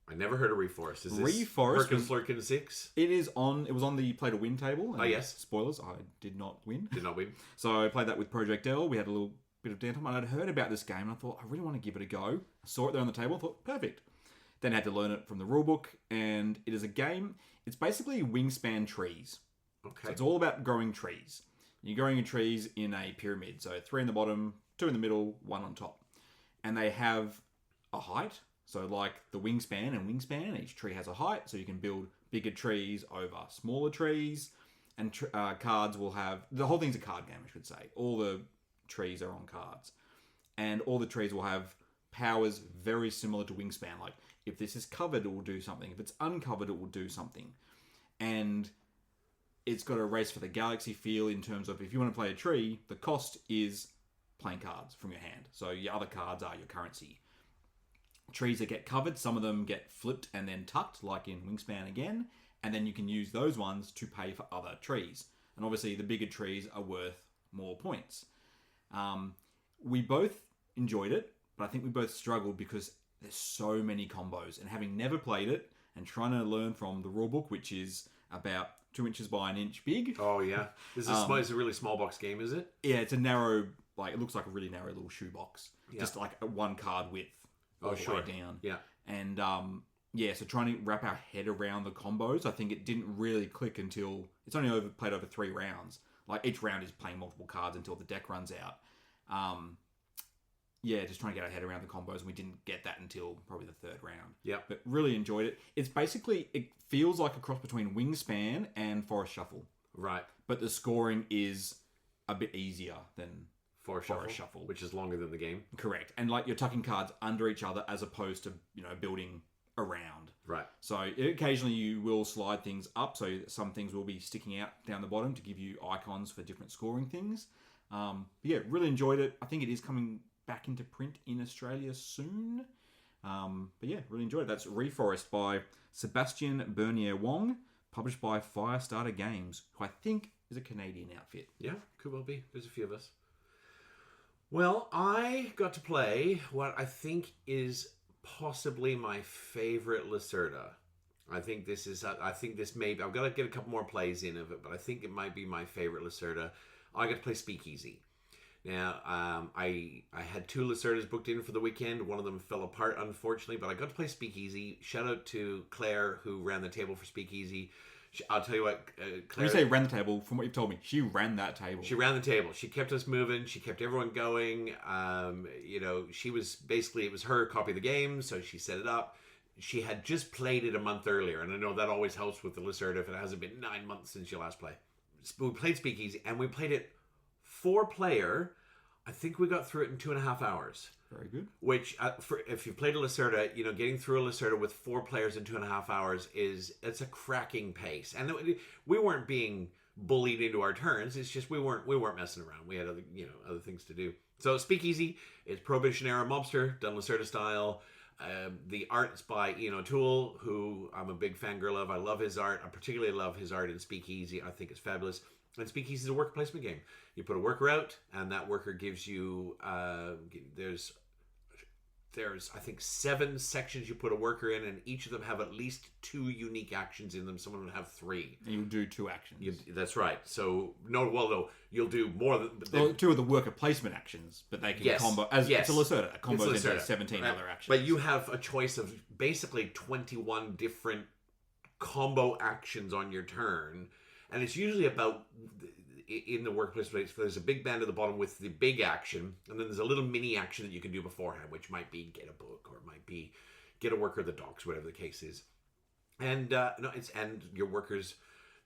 I never heard of Reforest. Is this Reforest Perkin Flurkin 6? It is on. It was on the Play to Win table. And yes. Spoilers, I did not win. Did not win. So I played that with Project L. We had a little bit of downtime. And I'd heard about this game and I thought, I really want to give it a go. I saw it there on the table. I thought, perfect. Then I had to learn it from the rulebook. And it is a game. It's basically Wingspan trees. Okay. So it's all about growing trees. You're growing your trees in a pyramid. So 3 in the bottom, 2 in the middle, 1 on top. And they have a height. So like the Wingspan and Wingspan, each tree has a height. So you can build bigger trees over smaller trees. And cards will have... The whole thing's a card game, I should say. All the trees are on cards. And all the trees will have powers very similar to Wingspan. Like, if this is covered, it will do something. If it's uncovered, it will do something. And it's got a race for the galaxy feel in terms of if you want to play a tree, the cost is playing cards from your hand. So your other cards are your currency. Trees that get covered, some of them get flipped and then tucked, like in Wingspan again, and then you can use those ones to pay for other trees. And obviously the bigger trees are worth more points. We both enjoyed it, but I think we both struggled because there's so many combos. And having never played it and trying to learn from the rulebook, which is about 2 inches by an inch big. Oh, yeah. This is it's a really small box game, is it? Yeah, it's a narrow, like it looks like a really narrow little shoebox. Yeah. Just like a 1 card width. All the way down. Yeah. And so trying to wrap our head around the combos, I think it didn't really click until it's only played over 3 rounds. Like each round is playing multiple cards until the deck runs out. Just trying to get our head around the combos, and we didn't get that until probably the 3rd round. Yeah. But really enjoyed it. It's basically, it feels like a cross between Wingspan and Forest Shuffle. Right. But the scoring is a bit easier than Forest Shuffle, which is longer than the game. Correct. And like you're tucking cards under each other as opposed to, building around. Right. So occasionally you will slide things up. So some things will be sticking out down the bottom to give you icons for different scoring things. Really enjoyed it. I think it is coming back into print in Australia soon. Really enjoyed it. That's Reforest by Sebastian Bernier Wong, published by Firestarter Games, who I think is a Canadian outfit. Yeah, could well be. There's a few of us. Well, I got to play what I think is possibly my favorite Lacerda. I've got to get a couple more plays in of it, but I think it might be my favorite Lacerda. I got to play Speakeasy. Now, I had 2 Lacerdas booked in for the weekend. One of them fell apart, unfortunately, but I got to play Speakeasy. Shout out to Claire, who ran the table for Speakeasy. I'll tell you what, Claire... When you say ran the table, from what you've told me, she ran that table. She ran the table. She kept us moving. She kept everyone going. She was basically, it was her copy of the game, so she set it up. She had just played it a month earlier, and I know that always helps with the Lacerda if it hasn't been 9 months since you last played. We played Speakeasy, and we played it 4-player. I think we got through it in 2.5 hours. Very good. Which, if you've played a Lacerda, getting through a Lacerda with 4 players in 2.5 hours it's a cracking pace. And we weren't being bullied into our turns. It's just we weren't messing around. We had other things to do. So Speakeasy is Prohibition era mobster done Lacerda style. The art's by Ian O'Toole, who I'm a big fangirl of. I love his art. I particularly love his art in Speakeasy. I think it's fabulous. And Speakeasy is a worker placement game. You put a worker out, and that worker gives you... There's I think 7 sections you put a worker in, and each of them have at least 2 unique actions in them. Some of them have 3. And you'll do 2 actions. That's right. So, you'll do more than... 2 of the worker placement actions, but they can combo... It's a Lacerda. It combos into 17 other actions. But you have a choice of basically 21 different combo actions on your turn, and it's usually about... In the workplace, there's a big band at the bottom with the big action, and then there's a little mini action that you can do beforehand, which might be get a book, or it might be get a worker at the docks, whatever the case is. And your workers,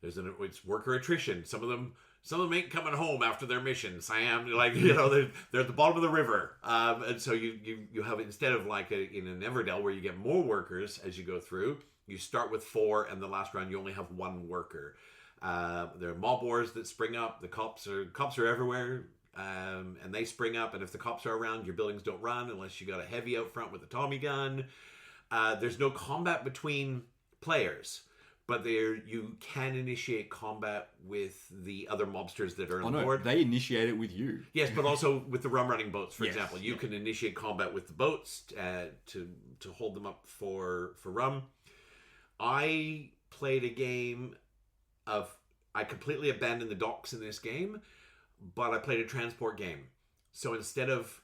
it's worker attrition. Some of them ain't coming home after their mission. Sam, they're at the bottom of the river, and so you have, instead of like in an Everdell where you get more workers as you go through, you start with 4, and the last round you only have 1 worker. There are mob wars that spring up. The cops are everywhere, and they spring up. And if the cops are around, your buildings don't run unless you got a heavy out front with a Tommy gun. There's no combat between players, but you can initiate combat with the other mobsters that are Oh on no, board. they initiate it with you. Yes, but also with the rum running boats, for Yes, example, you can initiate combat with the boats to hold them up for rum. I played a game of I completely abandoned the docks in this game, but I played a transport game. So instead of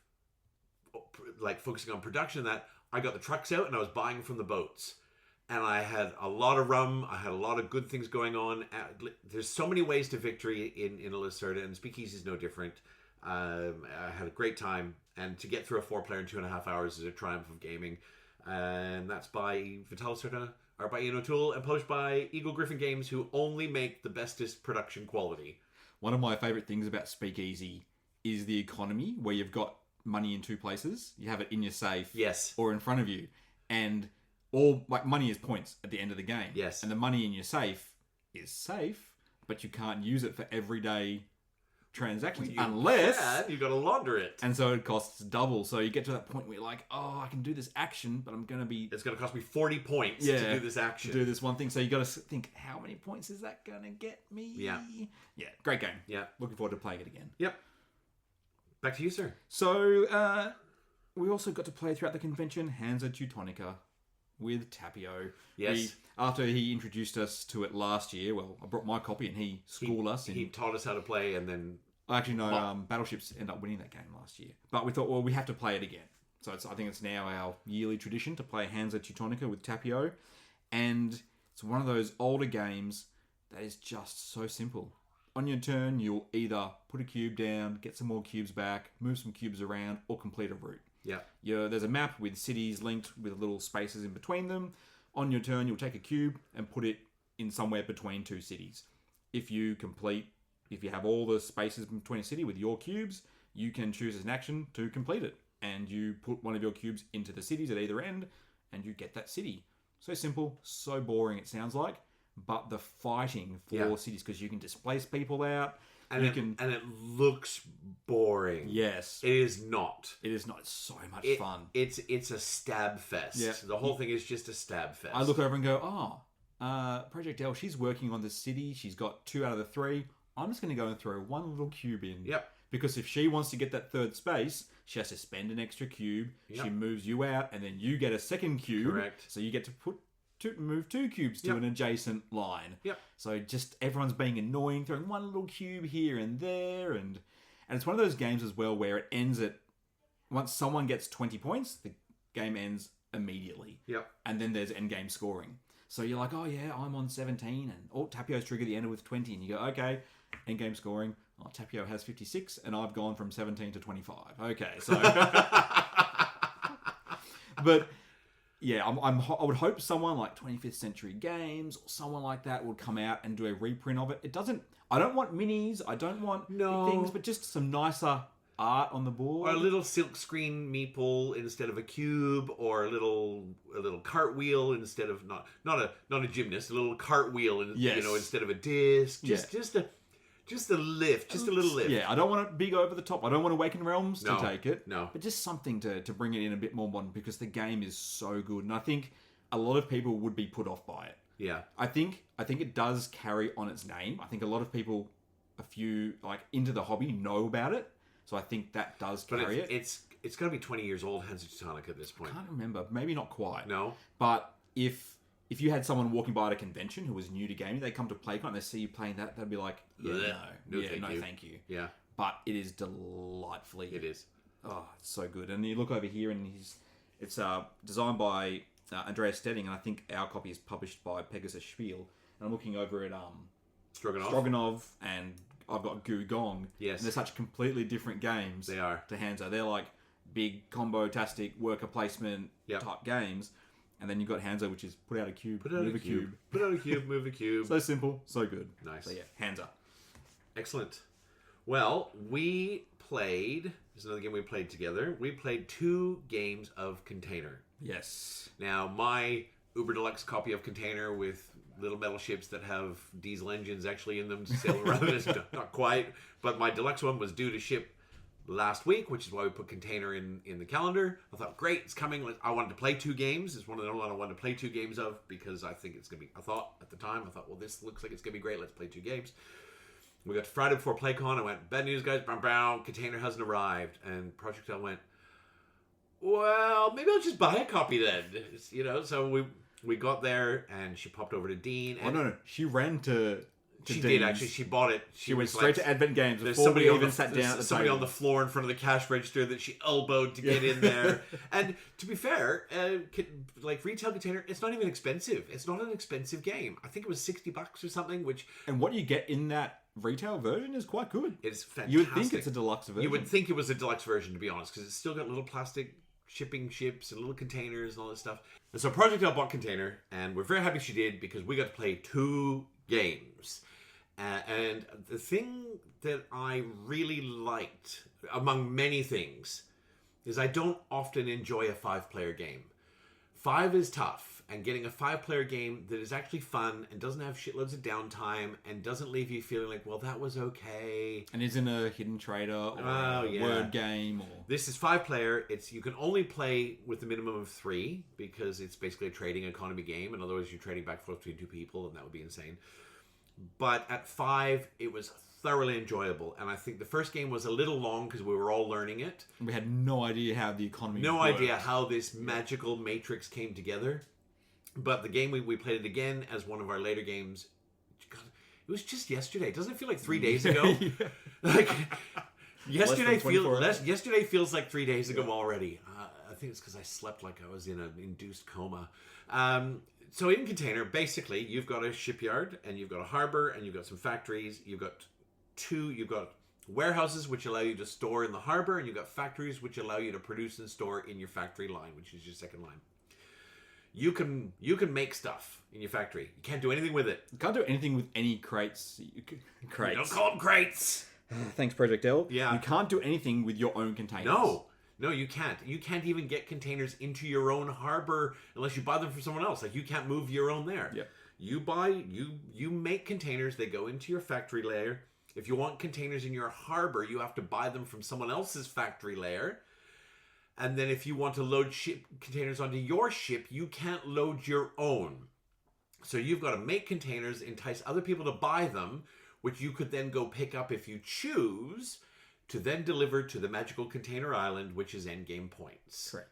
like focusing on production and that, I got the trucks out and I was buying from the boats. And I had a lot of rum. I had a lot of good things going on. There's so many ways to victory in Lacerda, and Speakeasy is no different. I had a great time, and to get through a 4-player in 2.5 hours is a triumph of gaming. And that's by Vital Lacerda, or by Ian O'Toole, and published by Eagle Griffin Games, who only make the bestest production quality. One of my favorite things about Speakeasy is the economy, where you've got money in two places. You have it in your safe, Yes, or in front of you, and all like money is points at the end of the game. Yes. And the money in your safe is safe, but you can't use it for everyday transactions unless you got to launder it. And so it costs double. So you get to that point where you're like, oh, I can do this action, but I'm gonna be It's going to cost me 40 points to do this action. to do this one thing. So you got to think, how many points is that gonna get me? Yeah. Great game. Yeah. Looking forward to playing it again. Yep. Back to you, sir. So we also got to play throughout the convention Hansa Teutonica with Tapio. Yes. After he introduced us to it last year, well, I brought my copy and he schooled us. He taught us how to play, and then Actually, no, Battleships ended up winning that game last year. But we thought, well, we have to play it again. So I think it's now our yearly tradition to play Hansa Teutonica with Tapio. And it's one of those older games that is just so simple. On your turn, you'll either put a cube down, get some more cubes back, move some cubes around, or complete a route. yeah. There's a map with cities linked with little spaces in between them. On your turn, you'll take a cube and put it in somewhere between two cities. If you have all the spaces between a city with your cubes, you can choose as an action to complete it. And you put one of your cubes into the cities at either end, and you get that city. So simple, so boring it sounds like, but the fighting for cities, because you can displace people out, And it looks boring. Yes. It is not. It is not. It's so much fun. It's a stab fest. Yeah. The whole thing is just a stab fest. I look over and go, Project L, she's working on this city. She's got 2 out of the 3. I'm just going to go and throw one little cube in. Yep. Because if she wants to get that third space, she has to spend an extra cube. Yep. She moves you out, and then you get a second cube. Correct. So you get to move 2 cubes to an adjacent line. Yep. So just everyone's being annoying, throwing one little cube here and there, and it's one of those games as well where it ends at once someone gets 20 points, the game ends immediately. Yep. And then there's end game scoring. So you're like, oh yeah, I'm on 17, and Tapio's triggered the end with 20, and you go, okay, end game scoring. Oh, Tapio has 56, and I've gone from 17 to 25. Okay, so but. Yeah, I would hope someone like 25th Century Games or someone like that would come out and do a reprint of it. I don't want minis, I don't want big things, but just some nicer art on the board. Or a little silk screen meeple instead of a cube, or a little cartwheel instead of not a gymnast, a little cartwheel instead of a disc. Just a lift, just a little lift. Yeah, I don't want it big over the top. I don't want Awakened Realms to take it. No. But just something to bring it in a bit more modern, because the game is so good. And I think a lot of people would be put off by it. Yeah. I think it does carry on its name. I think a lot of people, into the hobby, know about it. So I think that does carry it. It's got to be 20 years old, Hansa Teutonica, at this point. I can't remember. Maybe not quite. No. But if you had someone walking by at a convention who was new to gaming, they come to Playcon and they see you playing that, they'd be like, thank you. Yeah. But it is delightfully... It is. Oh, it's so good. And you look over here and it's designed by Andreas Steding, and I think our copy is published by Pegasus Spiel. And I'm looking over at Stroganov, and I've got Goo Gong. Yes. And they're such completely different games. They are. To Hansa. They're like big combo-tastic worker placement type games. And then you've got Hansa, which is put out a cube, move a cube. Put out a cube, move a cube. So simple, so good. Nice. So yeah, Hansa. Excellent. Well, we played... There's another game we played together. We played 2 games of Container. Yes. Now, my Uber Deluxe copy of Container with little metal ships that have diesel engines actually in them to sail around. It's not quite. But my deluxe one was due to ship last week, which is why we put Container in the calendar. I thought, great, it's coming. I wanted to play 2 games. It's one of the only one I wanted to play 2 games of because I think it's going to be, I thought, well, this looks like it's going to be great. Let's play 2 games. We got to Friday before Playcon. I went, bad news, guys. Bow, bow, Container hasn't arrived. And Project L went, well, maybe I'll just buy a copy then. So we got there, and she popped over to Dean. And no. She ran to she Dean's. did, actually. She bought it. She went straight to Advent Games there's before we on even the- sat down at the somebody table. on the floor in front of the cash register that she elbowed to get in there. And to be fair, Retail Container, it's not even expensive. It's not an expensive game. I think it was $60 or something, which And what you get in that retail version is quite good. is fantastic. You would think it's a deluxe version. You would think it was a deluxe version, to be honest, because it's still got little plastic shipping ships and little containers and all this stuff. And so Project L bought Container, and we're very happy she did because we got to play 2 games. And the thing that I really liked, among many things, is I don't often enjoy a 5-player game. 5 is tough, and getting a 5-player game that is actually fun and doesn't have shitloads of downtime and doesn't leave you feeling like, well, that was okay. And isn't a hidden trader or a word game or... This is 5-player. You can only play with a minimum of 3 because it's basically a trading economy game, and otherwise you're trading back and forth between 2 people, and that would be insane. But at 5, it was thoroughly enjoyable, and I think the first game was a little long because we were all learning it. We had no idea how the economy No worked. idea how this magical matrix came together. But the game, we played it again as one of our later games. God, it was just yesterday. Doesn't it feel like 3 days ago? Yeah. Like yesterday than 24 hours. yesterday feels like 3 days ago already. I think it's because I slept like I was in an induced coma. So in Container, basically, you've got a shipyard, and you've got a harbor, and you've got some factories. You've got warehouses, which allow you to store in the harbor, and you've got factories, which allow you to produce and store in your factory line, which is your second line. You can make stuff in your factory. You can't do anything with it. You can't do anything with any crates. Crates. You don't call them crates. Thanks, Project L. Yeah. You can't do anything with your own containers. No, you can't. You can't even get containers into your own harbor unless you buy them from someone else. Like, you can't move your own there. Yep. You make containers. They go into your factory layer. If you want containers in your harbor, you have to buy them from someone else's factory layer. And then if you want to load ship containers onto your ship, you can't load your own. So you've got to make containers, entice other people to buy them, which you could then go pick up if you choose, to then deliver to the magical container island, which is endgame points. Correct.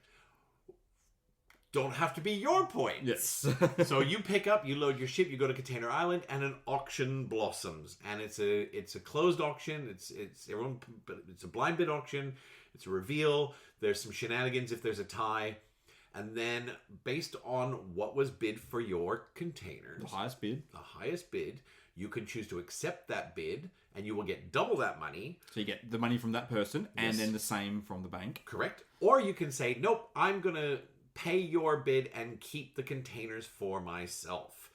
Don't have to be your points. Yes. So you pick up, you load your ship, you go to Container Island, and an auction blossoms. And it's a closed auction. It's a blind bid auction. It's a reveal. There's some shenanigans if there's a tie. And then, based on what was bid for your containers, The highest bid, you can choose to accept that bid, and you will get double that money. So you get the money from that person, and Yes. then the same from the bank. Correct. Or you can say, nope, I'm going to pay your bid and keep the containers for myself.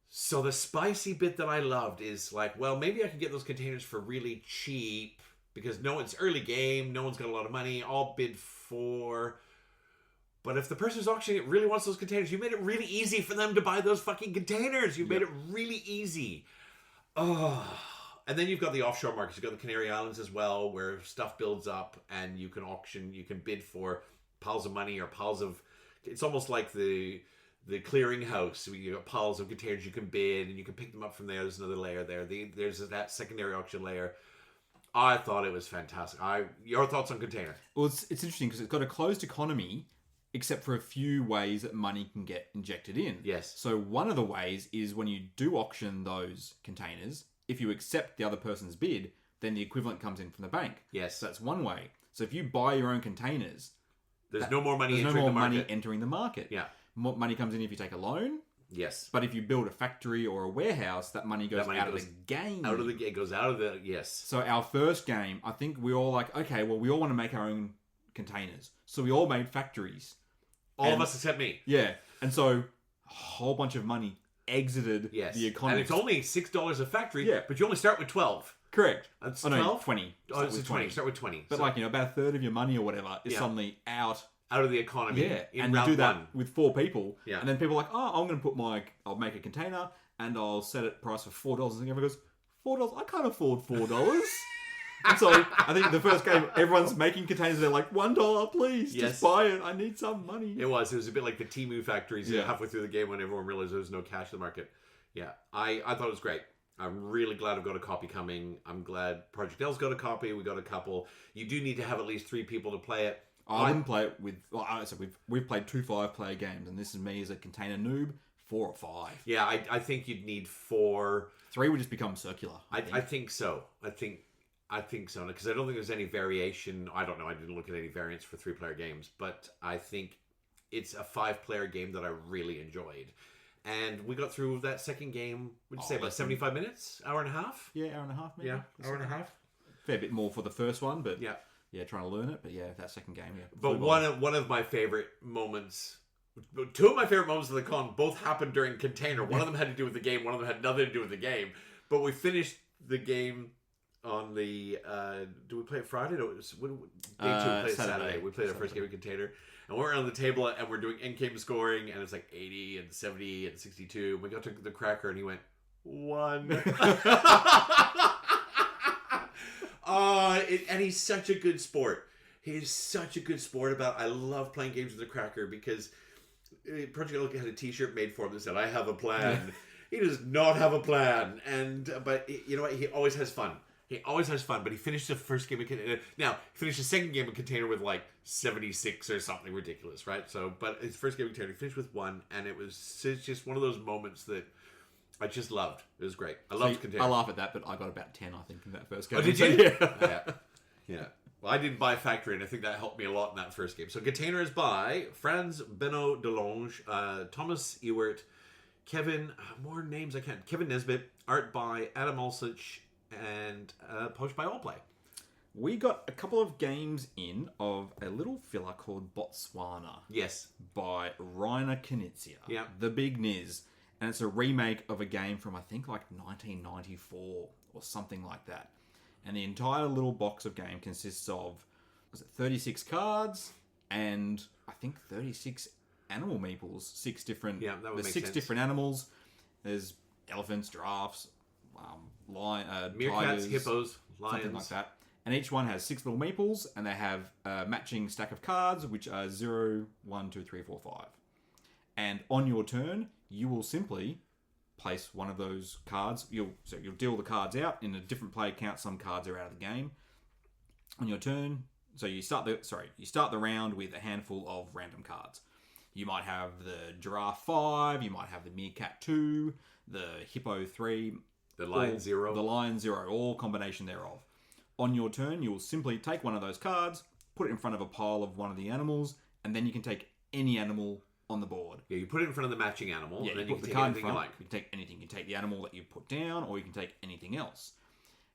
So the spicy bit that I loved is like, well, maybe I can get those containers for really cheap because it's early game, no one's got a lot of money, I'll bid for. But if the person who's auctioning it really wants those containers, you made it really easy for them to buy those fucking containers. You made it really easy. Oh. And then you've got the offshore markets. You've got the Canary Islands as well, where stuff builds up and you can auction, you can bid for piles of money or piles of... It's almost like the clearinghouse. You've got piles of containers you can bid and you can pick them up from there. There's another layer there. There's that secondary auction layer. I thought it was fantastic. Your thoughts on Container? Well, it's interesting because it's got a closed economy, except for a few ways that money can get injected in. Yes. So one of the ways is when you do auction those containers, if you accept the other person's bid, then the equivalent comes in from the bank. Yes. So that's one way. So if you buy your own containers, There's no more money there's no entering more the market. money entering the market. Yeah. More money comes in if you take a loan. Yes. But if you build a factory or a warehouse, that money goes out of the game. It goes out of the... Yes. So our first game, I think we all like, okay, well, we all want to make our own containers. So we all made factories. All of us except me. Yeah. And so a whole bunch of money exited Yes. the economy. And it's only $6 a factory, Yeah. but you only start with 12. Correct. That's Oh, no, 12? 20. Oh, it's 20. Start with 20. But So, about a third of your money or whatever is Yeah. suddenly out. out of the economy Yeah. in And you round do that one. with 4 people. Yeah. And then people are like, oh, I'm going to I'll make a container and I'll set it price for $4. And everyone goes, $4? I can't afford $4. And so I think the first game, everyone's making containers. They're like, $1, please, Yes. just buy it. I need some money. It was a bit like the Temu factories Yeah. halfway through the game when everyone realized there was no cash in the market. Yeah, I thought it was great. I'm really glad I've got a copy coming. I'm glad Project L's got a copy. We got a couple. You do need to have at least 3 people to play it. I wouldn't play it with. Well, so we've played 2 5-player games, and this is me as a container noob. 4 or 5. Yeah, I think you'd need 4. 3 would just become circular. I think so. I think so because I don't think there's any variation. I don't know. I didn't look at any variants for 3-player games, but I think it's a 5-player game that I really enjoyed. And we got through that second game. Would you say about 75 minutes, hour and a half? Yeah, hour and a half. Maybe. Yeah, hour and a half. Fair bit more for the first one, but yeah, trying to learn it. But yeah, that second game, yeah. But one of my favorite moments. 2 of my favorite moments of the con both happened during container. One of them had to do with the game. One of them had nothing to do with the game. But we finished the game on the. Do we play it Friday? No, it was, day 2 we played Saturday. We played our first game of container, and we're around the table and we're doing end game scoring, and it's like 80 and 70 and 62. And we got to the cracker, and he went 1. And he's such a good sport. He's such a good sport about. I love playing games with the cracker because. Project Look had a T-shirt made for him that said, "I have a plan." He does not have a plan, but you know what? He always has fun. But he finished the first game of container. Now he finished the second game of container with like 76 or something ridiculous, right? So, but his first game of container he finished with 1, and it's just one of those moments that I just loved. It was great. I loved container. I laugh at that, but I got about 10, I think, in that first game. Oh, did you? Yeah. Yeah. Well, I didn't buy Factory, and I think that helped me a lot in that first game. So, Container is by Franz Benno Delonge, Thomas Ewert, Kevin, more names I can't, Kevin Nesbitt, art by Adam Olsich, and published by Allplay. We got a couple of games in of a little filler called Botswana. Yes. By Rainer Knizia. Yeah. The Big Niz. And it's a remake of a game from, I think, like 1994 or something like that. And the entire little box of game consists of, 36 cards and I think 36 animal meeples. 6 different. Yeah, that would make 6 sense. different animals. There's elephants, giraffes, Meerkats, tigers, hippos, lions. something like that. And each one has 6 little meeples, and they have a matching stack of cards, which are 0, 1, 2, 3, 4, 5. And on your turn, you will simply place one of those cards. You'll deal the cards out. In a different play count, some cards are out of the game. On your turn, so you start the round with a handful of random cards. You might have the giraffe 5, you might have the meerkat 2, the hippo 3, the lion 0. The lion 0, all combination thereof. On your turn, you will simply take one of those cards, put it in front of a pile of one of the animals, and then you can take any animal on the board. Yeah, you put it in front of the matching animal, Yeah, and then you you put can the take card in anything front. you like. You can take anything. You can take the animal that you put down, or you can take anything else.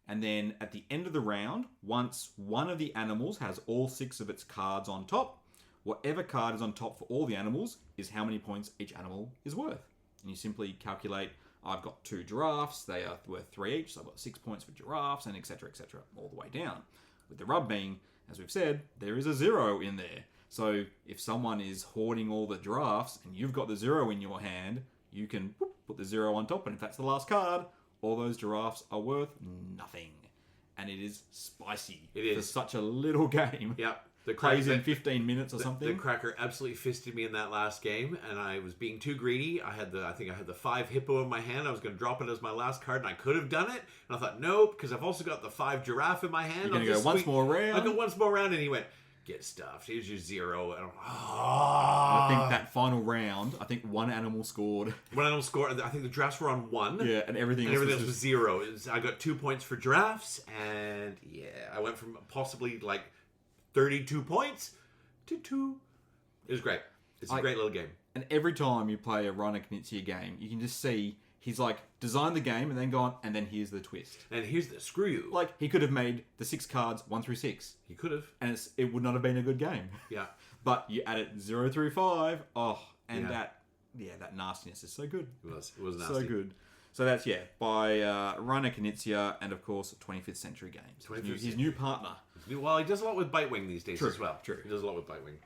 And then at the end of the round, once one of the animals has all 6 of its cards on top, whatever card is on top for all the animals is how many points each animal is worth. And you simply calculate, I've got 2 giraffes, they are worth 3 each, so I've got 6 points for giraffes, and etc., all the way down. With the rub being, as we've said, there is a 0 in there. So if someone is hoarding all the giraffes and you've got the 0 in your hand, you can put the 0 on top, and if that's the last card, all those giraffes are worth nothing. And it is spicy. It is. For such a little game. Yeah. The Plays in 15 minutes or the, something. The cracker absolutely fisted me in that last game, and I was being too greedy. I think I had the 5 hippo in my hand. I was going to drop it as my last card, and I could have done it. And I thought, nope, because I've also got the 5 giraffe in my hand. You're going to go once more round. I go once more round, and he went, get stuffed. Here's your 0. And I think that final round, one animal scored. One animal scored. I think the giraffes were on 1. Yeah, and everything else was 0. I got 2 points for giraffes, and yeah, I went from possibly like 32 points to 2. It was great. It's a great little game. And every time you play a Rainer Knizia game, you can just see he's like designed the game and then gone, and then here's the twist. And here's the screw you. Like he could have made the 6 cards 1 through 6. He could have. And it would not have been a good game. Yeah. But you add it 0 through 5. Oh, and that nastiness is so good. It was nasty. So good. So that's, by Rainer Knizia and, of course, 25th Century Games. His new partner. Well, he does a lot with Bitewing these days as well. True. He does a lot with Bitewing.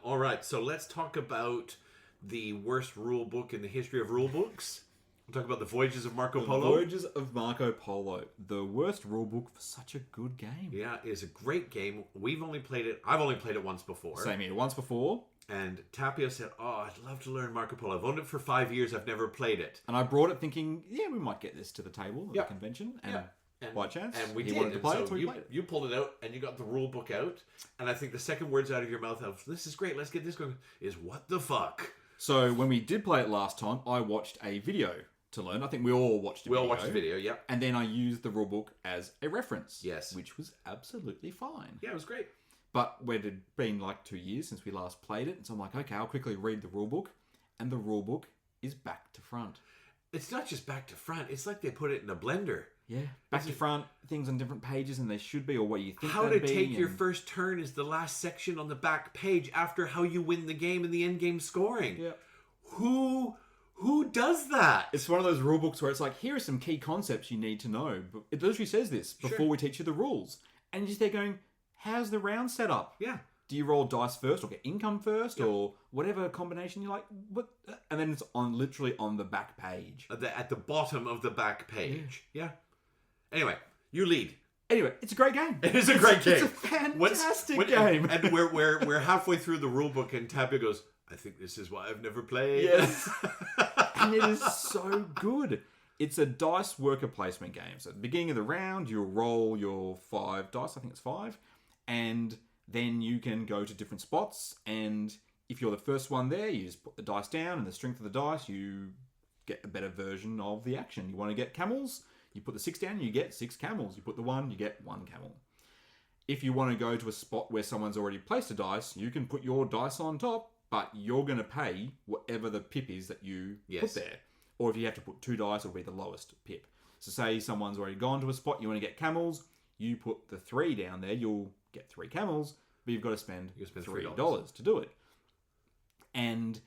All right, so let's talk about the worst rule book in the history of rule books. We'll talk about the Voyages of Marco The Polo. Voyages of Marco Polo. The worst rulebook for such a good game. Yeah, it's a great game. I've only played it once before. Same here. Once before. And Tapio said, I'd love to learn Marco Polo. I've owned it for 5 years. I've never played it. And I brought it thinking, yeah, we might get this to the table at the convention. And by chance, and we he did. wanted to play it, so we you, played it. you pulled it out, and you got the rule book out. And I think the second words out of your mouth of, this is great, let's get this going, is what the fuck? So when we did play it last time, I watched a video to learn. I think we all watched a video. We all watched the video, yep. And then I used the rulebook as a reference. Yes. Which was absolutely fine. Yeah, it was great. But it had been like 2 years since we last played it. So I'm like, okay, I'll quickly read the rulebook. And the rulebook is back to front. It's not just back to front. It's like they put it in a blender. Yeah. Back to front, things on different pages than they should be, or what you think How they'd to be, take your first turn is the last section on the back page after how you win the game and the end game scoring. Yeah. Who does that? It's one of those rule books where it's like, here are some key concepts you need to know. But it literally says this before we teach you the rules. And you're just there going, how's the round set up? Yeah. Do you roll dice first or get income first or whatever combination you like? What? And then it's literally on the back page. At the bottom of the back page. Yeah. Anyway, you lead. Anyway, it's a great game. It is a great game. It's a fantastic game. And we're halfway through the rule book, and Tapio goes, I think this is why I've never played. Yes. And it is so good. It's a dice worker placement game. So at the beginning of the round, you'll roll your 5 dice. I think it's 5. And then you can go to different spots. And if you're the first one there, you just put the dice down. And the strength of the dice, you get a better version of the action. You want to get camels, you put the 6 down, you get 6 camels. You put the 1, you get 1 camel. If you want to go to a spot where someone's already placed a dice, you can put your dice on top, but you're going to pay whatever the pip is that you put there. Or if you have to put 2 dice, it'll be the lowest pip. So say someone's already gone to a spot, you want to get camels, you put the 3 down there, you'll get 3 camels, but you've got to spend $3 to do it. And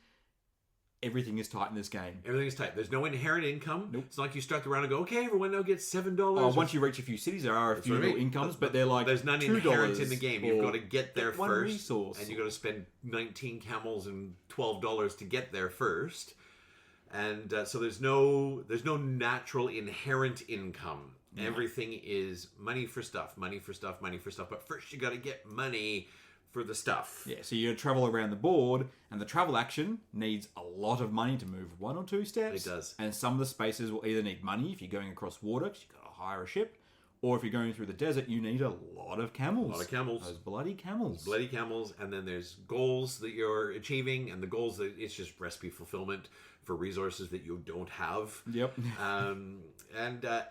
everything is tight in this game. Everything is tight. There's no inherent income. Nope. It's not like you start the round and go, okay, everyone now gets $7. Once you reach a few cities, there are a few little incomes, but they're like there's none $2 inherent in the game. You've got to get there one first, resource. and you've got to spend 19 camels and $12 to get there first. And so there's no natural inherent income. No. Everything is money for stuff. But first you got to get money for the stuff. Yeah, so you travel around the board, and the travel action needs a lot of money to move 1 or 2 steps. It does. And some of the spaces will either need money if you're going across water, because you've got to hire a ship, or if you're going through the desert, you need a lot of camels. A lot of camels. Those bloody camels. Bloody camels, and then there's goals that you're achieving, and the goals that it's just recipe fulfillment for resources that you don't have. Yep.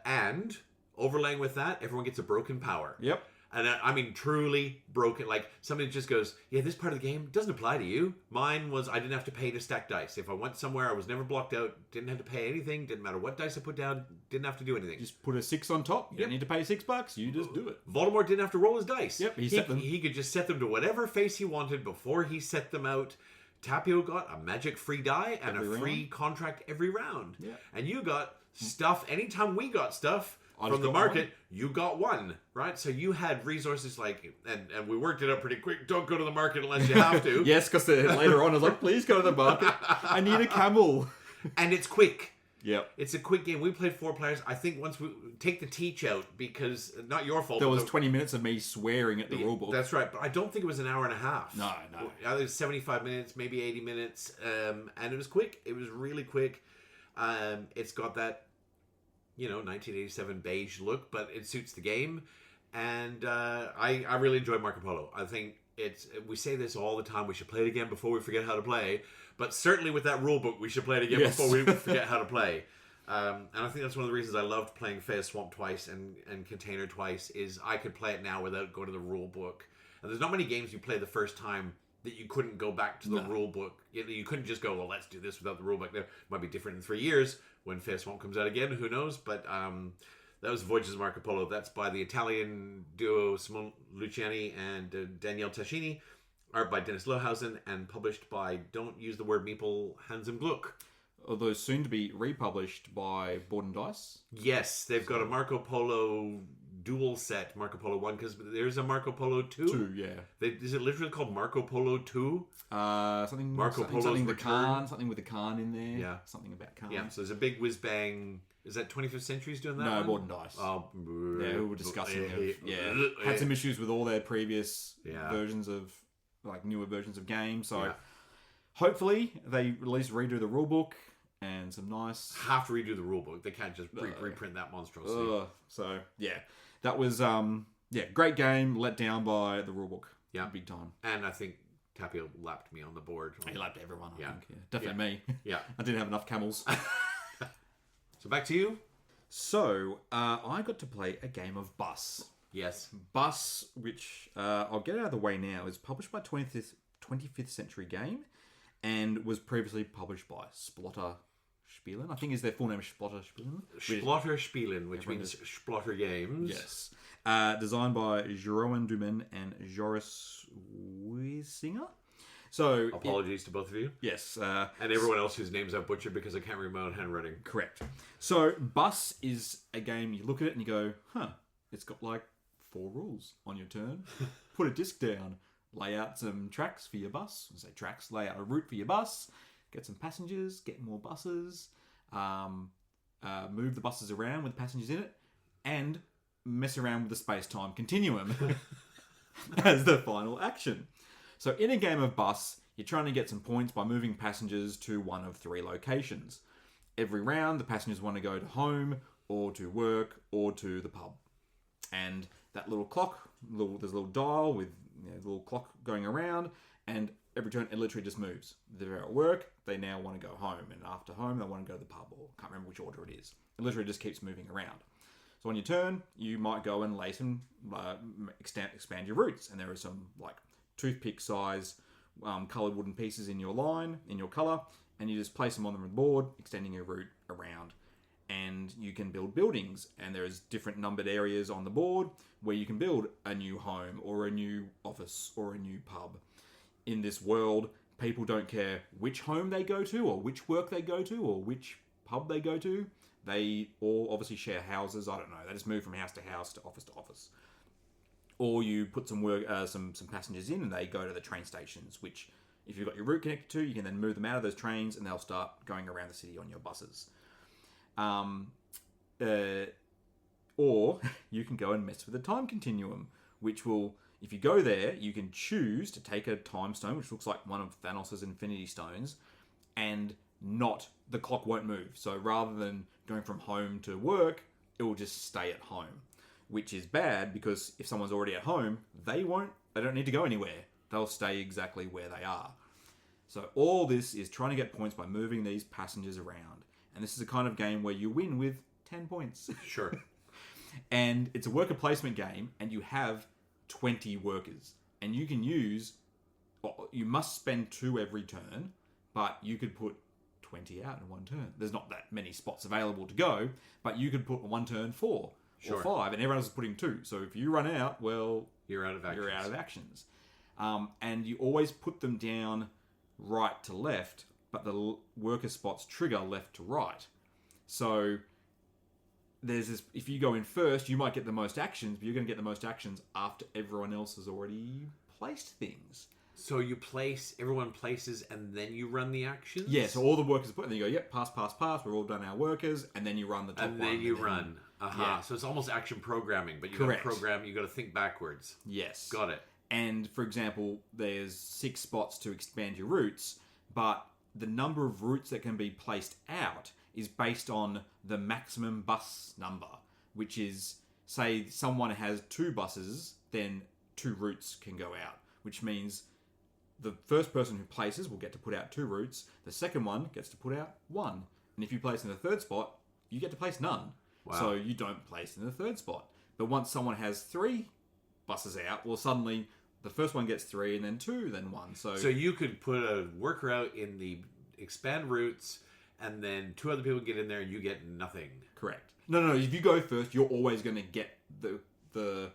And overlaying with that, everyone gets a broken power. Yep. And I mean, truly broken. Like, somebody just goes, yeah, this part of the game doesn't apply to you. Mine was, I didn't have to pay to stack dice. If I went somewhere, I was never blocked out. Didn't have to pay anything. Didn't matter what dice I put down. Didn't have to do anything. Just put a 6 on top. You don't need to pay $6. You just do it. Voldemort didn't have to roll his dice. Yep, he set them. He could just set them to whatever face he wanted before he set them out. Tapio got a magic free die and a free contract every round. Yeah. And you got stuff. Anytime we got stuff from the market, you got 1, right? So you had resources like, and we worked it out pretty quick. Don't go to the market unless you have to. Yes, because later on I was like, please go to the market. I need a camel. And it's quick. Yep. It's a quick game. We played 4 players. I think once we take the teach out, because not your fault. There was 20 minutes of me swearing at the rulebook. That's right. But I don't think it was an hour and a half. No. I think it was 75 minutes, maybe 80 minutes. And it was quick. It was really quick. It's got that, 1987 beige look, but it suits the game. And I really enjoy Marco Polo. I think we say this all the time. We should play it again before we forget how to play. But certainly with that rule book, we should play it again before we forget how to play. And I think that's one of the reasons I loved playing Fey's Swamp twice and Container twice, is I could play it now without going to the rule book. And there's not many games you play the first time that you couldn't go back to the rule book. You couldn't just go, well, let's do this without the rule book. It might be different in 3 years when Fey's Swamp comes out again. Who knows? But that was Voyages of Marco Polo. That's by the Italian duo Simone Luciani and Daniele Tascini. Art by Dennis Lohausen, and published by, don't use the word meeple, Hans im Gluck. Although soon to be republished by Board and Dice. Yes, they've got a Marco Polo dual set Marco Polo 1 because there's a Marco Polo 2. 2, yeah. Is it literally called Marco Polo 2? Something Marco something, Polo's something the Return. Khan, something with the Khan in there. Yeah. Something about Khan. Yeah, so there's a big whiz bang. Is that 25th Century's doing that? No, one? More Than Dice. Oh, Yeah, we were discussing had some issues with all their previous versions of, like, newer versions of games. So hopefully they at least redo the rulebook and some nice... Have to redo the rulebook. They can't just reprint that monstrosity. So, yeah. That was, great game, let down by the rulebook. Yeah. Big time. And I think Tapio lapped me on the board. He lapped everyone, I think. Yeah. Definitely me. Yeah. I didn't have enough camels. So back to you. So, I got to play a game of Bus. Yes. Bus, which I'll get out of the way now, is published by 25th Century Game and was previously published by Splotter Spielen. I think is their full name is Splotter Spielen. Splotter Spielen, which means Splotter Games. Yes. Designed by Jeroen Dumen and Joris Wiesinger. So Apologies to both of you. Yes. And everyone else whose names I've butchered because I can't read my own handwriting. Correct. So Bus is a game, you look at it and you go, it's got like 4 rules on your turn. Put a disc down. Lay out some tracks for your bus. I say tracks. Lay out a route for your bus. Get some passengers. Get more buses. Move the buses around with passengers in it. And mess around with the space-time continuum as the final action. So in a game of Bus, you're trying to get some points by moving passengers to one of 3 locations. Every round, the passengers want to go to home, or to work, or to the pub. And that little clock, there's a little dial with a little clock going around, and every turn it literally just moves. They're at work, they now want to go home, and after home they want to go to the pub, or can't remember which order it is. It literally just keeps moving around. So on your turn, you might go and lay some, expand your routes, and there are some like toothpick size coloured wooden pieces in your line, in your colour, and you just place them on the board, extending your route around. And you can build buildings, and there's different numbered areas on the board where you can build a new home or a new office or a new pub. In this world, people don't care which home they go to or which work they go to or which pub they go to. They all obviously share houses. I don't know. They just move from house to house to office. Or you put some passengers in and they go to the train stations, which if you've got your route connected to, you can then move them out of those trains and they'll start going around the city on your buses. Or you can go and mess with the time continuum, which will, if you go there, you can choose to take a time stone, which looks like one of Thanos' Infinity Stones, and the clock won't move. So rather than going from home to work, it will just stay at home, which is bad because if someone's already at home, they don't need to go anywhere. They'll stay exactly where they are. So all this is trying to get points by moving these passengers around. And this is a kind of game where you win with 10 points. Sure. And it's a worker placement game, and you have 20 workers. And you can you must spend 2 every turn, but you could put 20 out in one turn. There's not that many spots available to go, but you could put one turn 4 or 5, and everyone else is putting 2. So if you run out, well, you're out of actions. And you always put them down right to left, but the worker spots trigger left to right. So there's this, if you go in first, you might get the most actions, but you're going to get the most actions after everyone else has already placed things. So everyone places, and then you run the actions? Yeah, so all the workers put, and then you go, yep, pass, we're all done our workers, and then you run the top one. And then you run. Yeah. So it's almost action programming, but you Correct. got to program, you got to think backwards. Yes. Got it. And, for example, there's 6 spots to expand your routes, but the number of routes that can be placed out is based on the maximum bus number, which is, say, someone has 2 buses, then 2 routes can go out, which means the first person who places will get to put out 2 routes, the second one gets to put out 1. And if you place in the third spot, you get to place none. Wow. So you don't place in the third spot. But once someone has 3 buses out, well, suddenly the first one gets 3, and then 2, then 1. So you could put a worker out in the expand routes, and then 2 other people get in there, and you get nothing. Correct. No. If you go first, you're always going to get the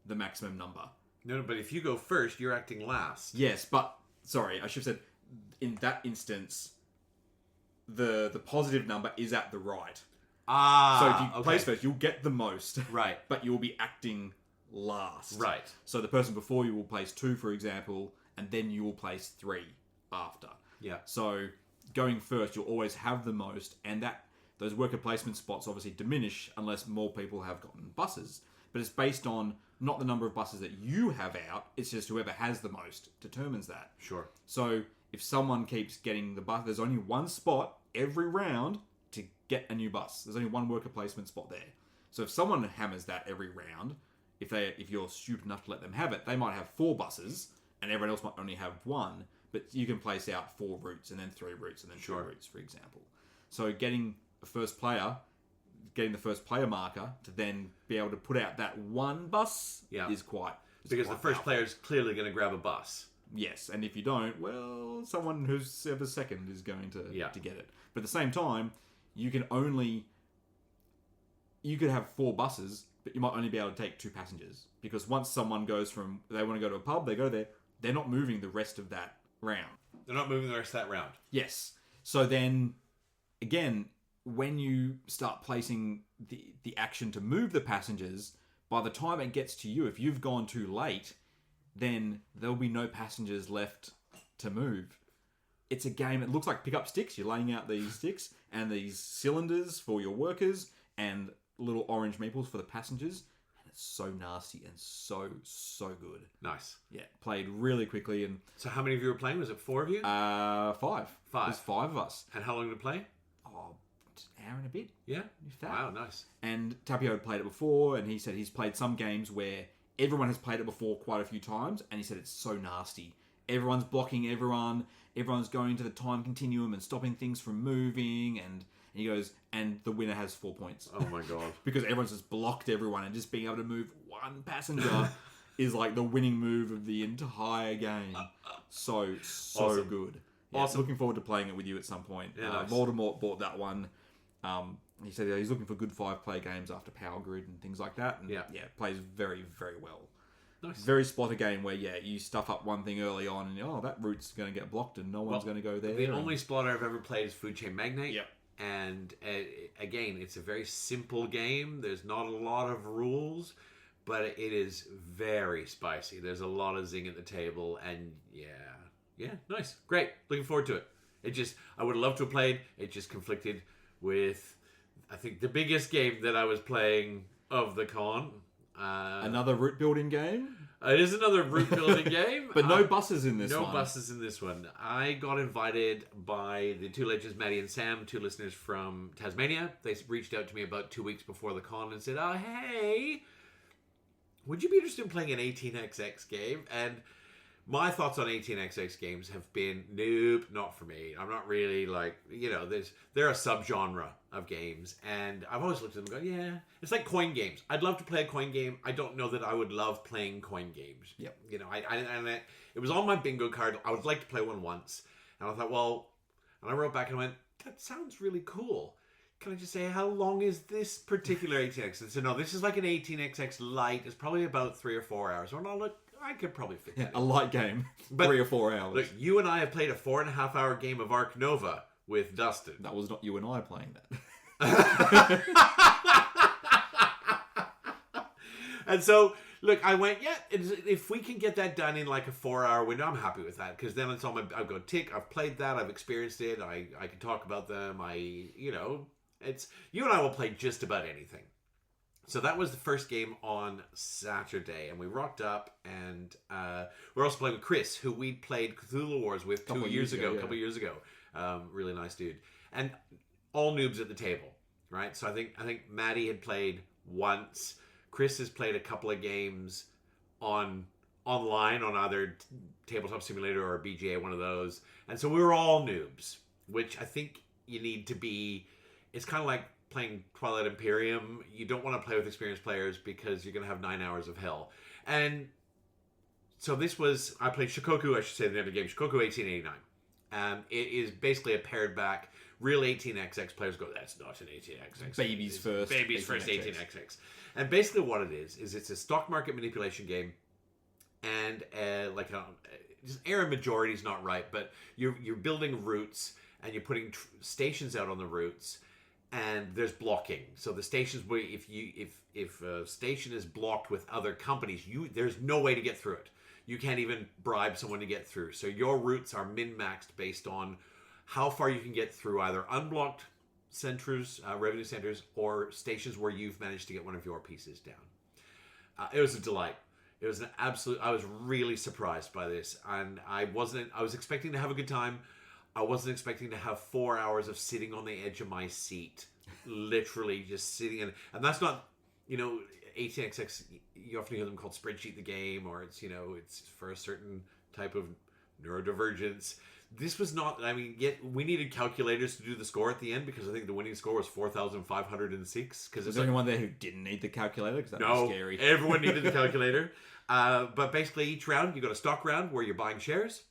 maximum number. No, but if you go first, you're acting last. Yes, but sorry, I should have said in that instance, the positive number is at the right. So if you okay. place first, you'll get the most. Right. But you'll be acting last. Right. So the person before you will place 2, for example, and then you will place 3 after. Yeah. So going first, you'll always have the most, and those worker placement spots obviously diminish unless more people have gotten buses. But it's based on not the number of buses that you have out, it's just whoever has the most determines that. Sure. So if someone keeps getting the bus, there's only one spot every round to get a new bus. There's only one worker placement spot there. So if someone hammers that every round, if you're stupid enough to let them have it, they might have 4 buses, and everyone else might only have 1. But you can place out 4 routes, and then 3 routes, and then 2 routes, for example. So getting the first player marker to then be able to put out that one bus is quite... Because the first player is clearly going to grab a bus. Yes, and if you don't, well, someone who's ever second is going to get it. But at the same time, you could have 4 buses, but you might only be able to take 2 passengers. Because once someone goes from, they want to go to a pub, they go there, they're not moving the rest of that round. They're not moving the rest of that round. Yes. So then, again, when you start placing the action to move the passengers, by the time it gets to you, if you've gone too late, then there'll be no passengers left to move. It's a game, it looks like pick up sticks. You're laying out these sticks and these cylinders for your workers and little orange meeples for the passengers. And it's so nasty and so good. Nice. Yeah, played really quickly. And so how many of you were playing? Was it 4 of you? 5. 5. There's 5 of us. And how long did it play? An hour and a bit. Yeah. If that. Wow, nice. And Tapio had played it before, and he said he's played some games where everyone has played it before quite a few times, and he said it's so nasty. Everyone's blocking everyone. Everyone's going to the time continuum and stopping things from moving, and he goes, and the winner has 4 points. Oh my god. Because everyone's just blocked everyone, and just being able to move one passenger is like the winning move of the entire game. So Awesome. good. Yeah, Awesome. Looking forward to playing it with you at some point. Yeah, nice. Voldemort bought that one. He said he's looking for good 5-player games after Power Grid and things like that. And plays very, very well. Nice. Very spotter game where, you stuff up one thing early on and, that route's going to get blocked and no one's going to go there. The only splatter I've ever played is Food Chain Magnate. Yep. And again, it's a very simple game. There's not a lot of rules, but it is very spicy. There's a lot of zing at the table, and nice. Great. Looking forward to it. I would have loved to have played. It just conflicted with, I think, the biggest game that I was playing of the con. Another route building game? It is another route building game. But no buses in this one. No buses in this one. I got invited by the 2 legends, Maddie and Sam, 2 listeners from Tasmania. They reached out to me about 2 weeks before the con and said, "Oh, hey, would you be interested in playing an 18xx game?" And my thoughts on 18xx games have been, nope, not for me. I'm not really they're a subgenre of games, and I've always looked at them and go, yeah, it's like coin games. I'd love to play a coin game. I don't know that I would love playing coin games. Yep. It was on my bingo card. I would like to play one once, and I thought, well, and I wrote back and went, that sounds really cool. Can I just say, how long is this particular 18xx? And said, no, this is like an 18xx light. It's probably about 3 or 4 hours. Well, no, look, I could probably fit that in. A light game, But 3 or 4 hours. Look, you and I have played a 4.5 hour game of Ark Nova with Dustin. That was not you and I playing that. And so, look, I went, if we can get that done in like a 4 hour window, I'm happy with that. Because then it's on I've got tick, I've played that, I've experienced it, I can talk about them, it's, you and I will play just about anything. So that was the first game on Saturday, and we rocked up, and we're also playing with Chris, who we played Cthulhu Wars with a couple years ago. Really nice dude. And all noobs at the table, right? So I think Maddie had played once. Chris has played a couple of games online on either Tabletop Simulator or BGA, one of those. And so we were all noobs, which I think you need to be. It's kind of like playing Twilight Imperium. You don't want to play with experienced players because you're going to have 9 hours of hell. And so I played Shikoku, I should say the name of the game, Shikoku 1889. It is basically a pared back. Real 18xx players go, that's not an 18xx. Babies first 18xx. And basically what it is it's a stock market manipulation game, and just error majority is not right, but you're building routes, and you're putting stations out on the routes, and there's blocking. So the stations where if a station is blocked with other companies, there's no way to get through it. You can't even bribe someone to get through. So your routes are min-maxed based on how far you can get through either unblocked centers, revenue centers, or stations where you've managed to get one of your pieces down. It was a delight. It was an absolute. I was really surprised by this, and I was expecting to have a good time. I wasn't expecting to have 4 hours of sitting on the edge of my seat, literally just sitting in. And that's not, 18xx. You often hear them called spreadsheet the game, or it's for a certain type of neurodivergence. This was not. I mean, we needed calculators to do the score at the end because I think the winning score was 4,506. Because is there anyone there who didn't need the calculator? Because that was scary. Everyone needed the calculator. But basically, each round you got a stock round where you're buying shares,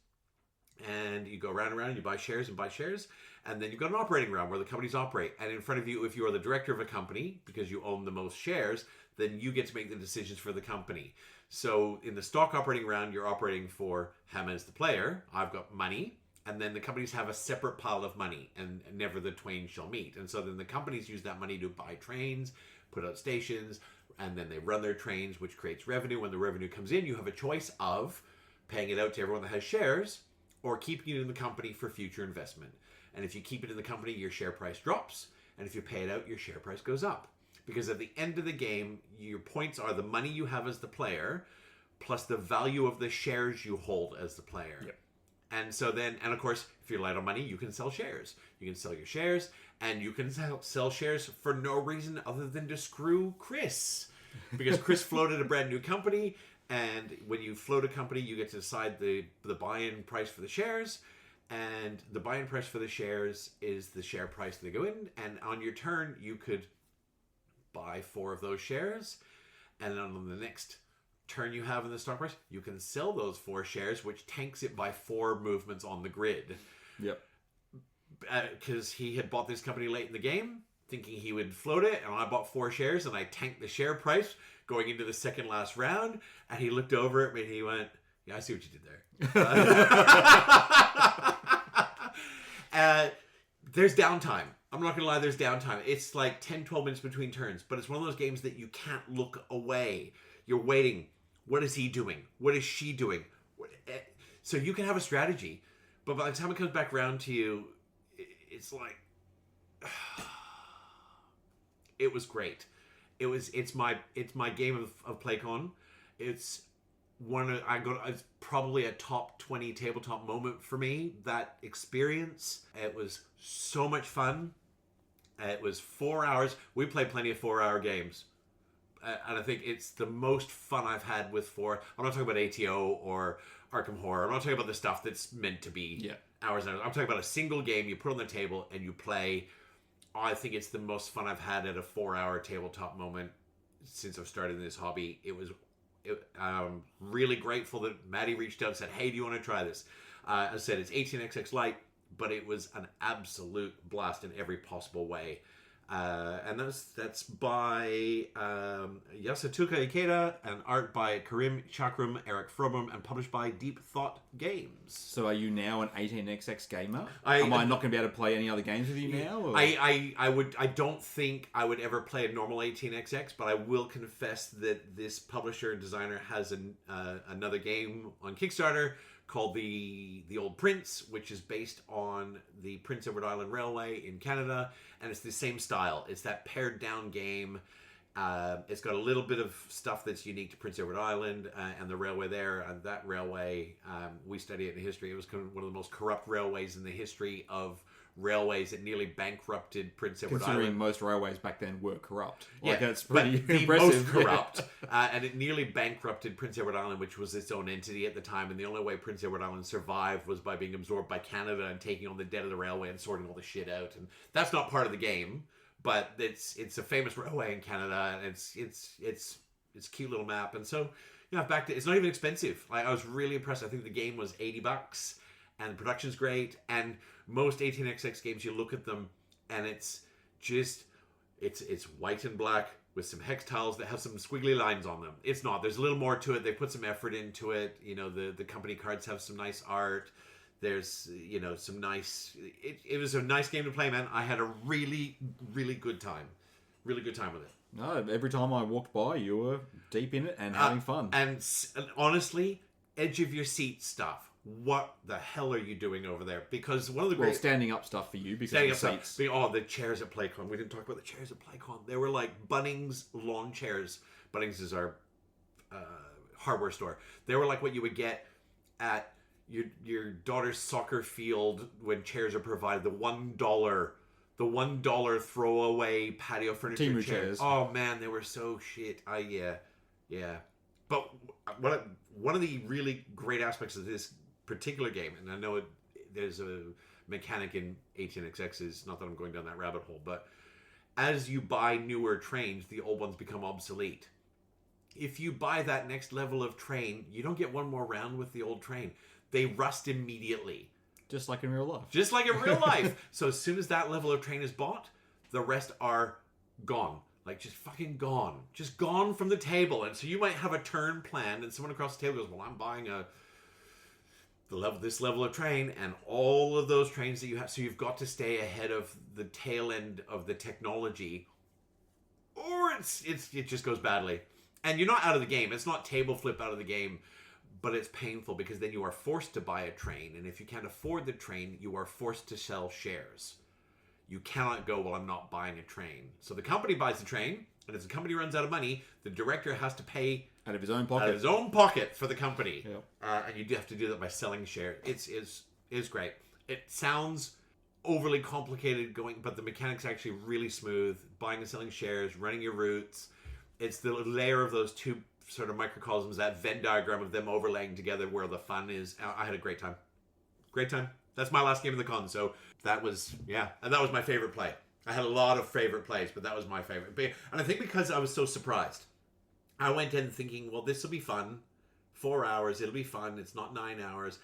and you go round and round. You buy shares and buy shares, and then you've got an operating round where the companies operate. And in front of you, if you are the director of a company because you own the most shares, then you get to make the decisions for the company. So in the stock operating round, you're operating for Hammond the player. I've got money. And then the companies have a separate pile of money, and never the twain shall meet. And so then the companies use that money to buy trains, put out stations, and then they run their trains, which creates revenue. When the revenue comes in, you have a choice of paying it out to everyone that has shares or keeping it in the company for future investment. And if you keep it in the company, your share price drops. And if you pay it out, your share price goes up. Because at the end of the game, your points are the money you have as the player plus the value of the shares you hold as the player. Yep. And so then, and of course, if you're light on money, you can sell shares. You can sell your shares, and you can sell shares for no reason other than to screw Chris. Because Chris floated a brand new company, and when you float a company, you get to decide the buy-in price for the shares, and the buy-in price for the shares is the share price they go in, and on your turn, you could buy 4 of those shares, and then on the next turn you have in the stock price, you can sell those 4 shares, which tanks it by 4 movements on the grid. Yep. Because he had bought this company late in the game, thinking he would float it, and I bought 4 shares, and I tanked the share price going into the second last round, and he looked over at me, and he went, "Yeah, I see what you did there." There's downtime. I'm not going to lie, there's downtime. It's like 10, 12 minutes between turns, but it's one of those games that you can't look away. You're waiting. What is he doing? What is she doing? So you can have a strategy, but by the time it comes back around to you, it's like, it was great. It's my game of Playcon. It's it's probably a top 20 tabletop moment for me. That experience. It was so much fun. It was 4 hours. We played plenty of 4-hour games. And I think it's the most fun I've had with 4. I'm not talking about ATO or Arkham Horror. I'm not talking about the stuff that's meant to be hours and hours. I'm talking about a single game you put on the table and you play. I think it's the most fun I've had at a 4-hour tabletop moment since I've started in this hobby. I'm really grateful that Maddie reached out and said, "Hey, do you want to try this?" I said it's 18xx light, but it was an absolute blast in every possible way. And that's by Yasutuka Ikeda, and art by Karim Chakram, Eric Frobum, and published by Deep Thought Games. So are you now an 18xx gamer? Am I not going to be able to play any other games with you now? Or? I don't think I would ever play a normal 18xx, but I will confess that this publisher and designer has another game on Kickstarter called the Old Prince, which is based on the Prince Edward Island Railway in Canada, and it's the same style. It's that pared down game. It's got a little bit of stuff that's unique to Prince Edward Island and the railway there. And that railway, we study it in history. It was kind of one of the most corrupt railways in the history of railways. It nearly bankrupted Prince Edward Considering Island. most railways back then were corrupt. Yeah, that's pretty the impressive. most corrupt. And it nearly bankrupted Prince Edward Island, which was its own entity at the time. And the only way Prince Edward Island survived was by being absorbed by Canada and taking on the debt of the railway and sorting all the shit out. And that's not part of the game, but it's a famous railway in Canada, and it's a cute little map. And so, back to it's not even expensive. Like, I was really impressed. I think the game was $80, and the production's great. And most 18xx games, you look at them, and it's just it's white and black with some hex tiles that have some squiggly lines on them. It's not. There's a little more to it. They put some effort into it. The company cards have some nice art. There's, some nice... It was a nice game to play, man. I had a really, really good time. Really good time with it. No, every time I walked by, you were deep in it and having fun. And honestly, edge of your seat stuff. What the hell are you doing over there? Because one of the great... standing up stuff for you because standing of the up seats. stuff. Oh, the chairs at Playcon. We didn't talk about the chairs at Playcon. They were like Bunnings lawn chairs. Bunnings is our hardware store. They were like what you would get at your daughter's soccer field when chairs are provided. The $1 throwaway patio furniture Teamu chairs. Oh man, they were so shit. Yeah. But one of the really great aspects of this particular game, and I know there's a mechanic in 18xx's, not that I'm going down that rabbit hole, but as you buy newer trains, the old ones become obsolete. If you buy that next level of train, you don't get one more round with the old train. They rust immediately. Just like in real life. Just like in real life. So as soon as that level of train is bought, the rest are gone. Like, just fucking gone. Just gone from the table. And so you might have a turn planned, and someone across the table goes, well, I'm buying this level of train, and all of those trains that you have. So you've got to stay ahead of the tail end of the technology, or it just goes badly. And you're not out of the game. It's not table flip out of the game, but it's painful because then you are forced to buy a train. And if you can't afford the train, you are forced to sell shares. You cannot go, well, I'm not buying a train. So the company buys the train, and as the company runs out of money, the director has to pay out of his own pocket. Out of his own pocket for the company. Yep. And you do have to do that by selling shares. It's great. It sounds overly complicated but the mechanics are actually really smooth. Buying and selling shares, running your routes. It's the layer of those two sort of microcosms, that Venn diagram of them overlaying together where the fun is. I had a great time. Great time. That's my last game of the con. So that was, and that was my favorite play. I had a lot of favorite plays, but that was my favorite. And I think because I was so surprised, I went in thinking, well, this will be fun. 4 hours, it'll be fun. It's not 9 hours.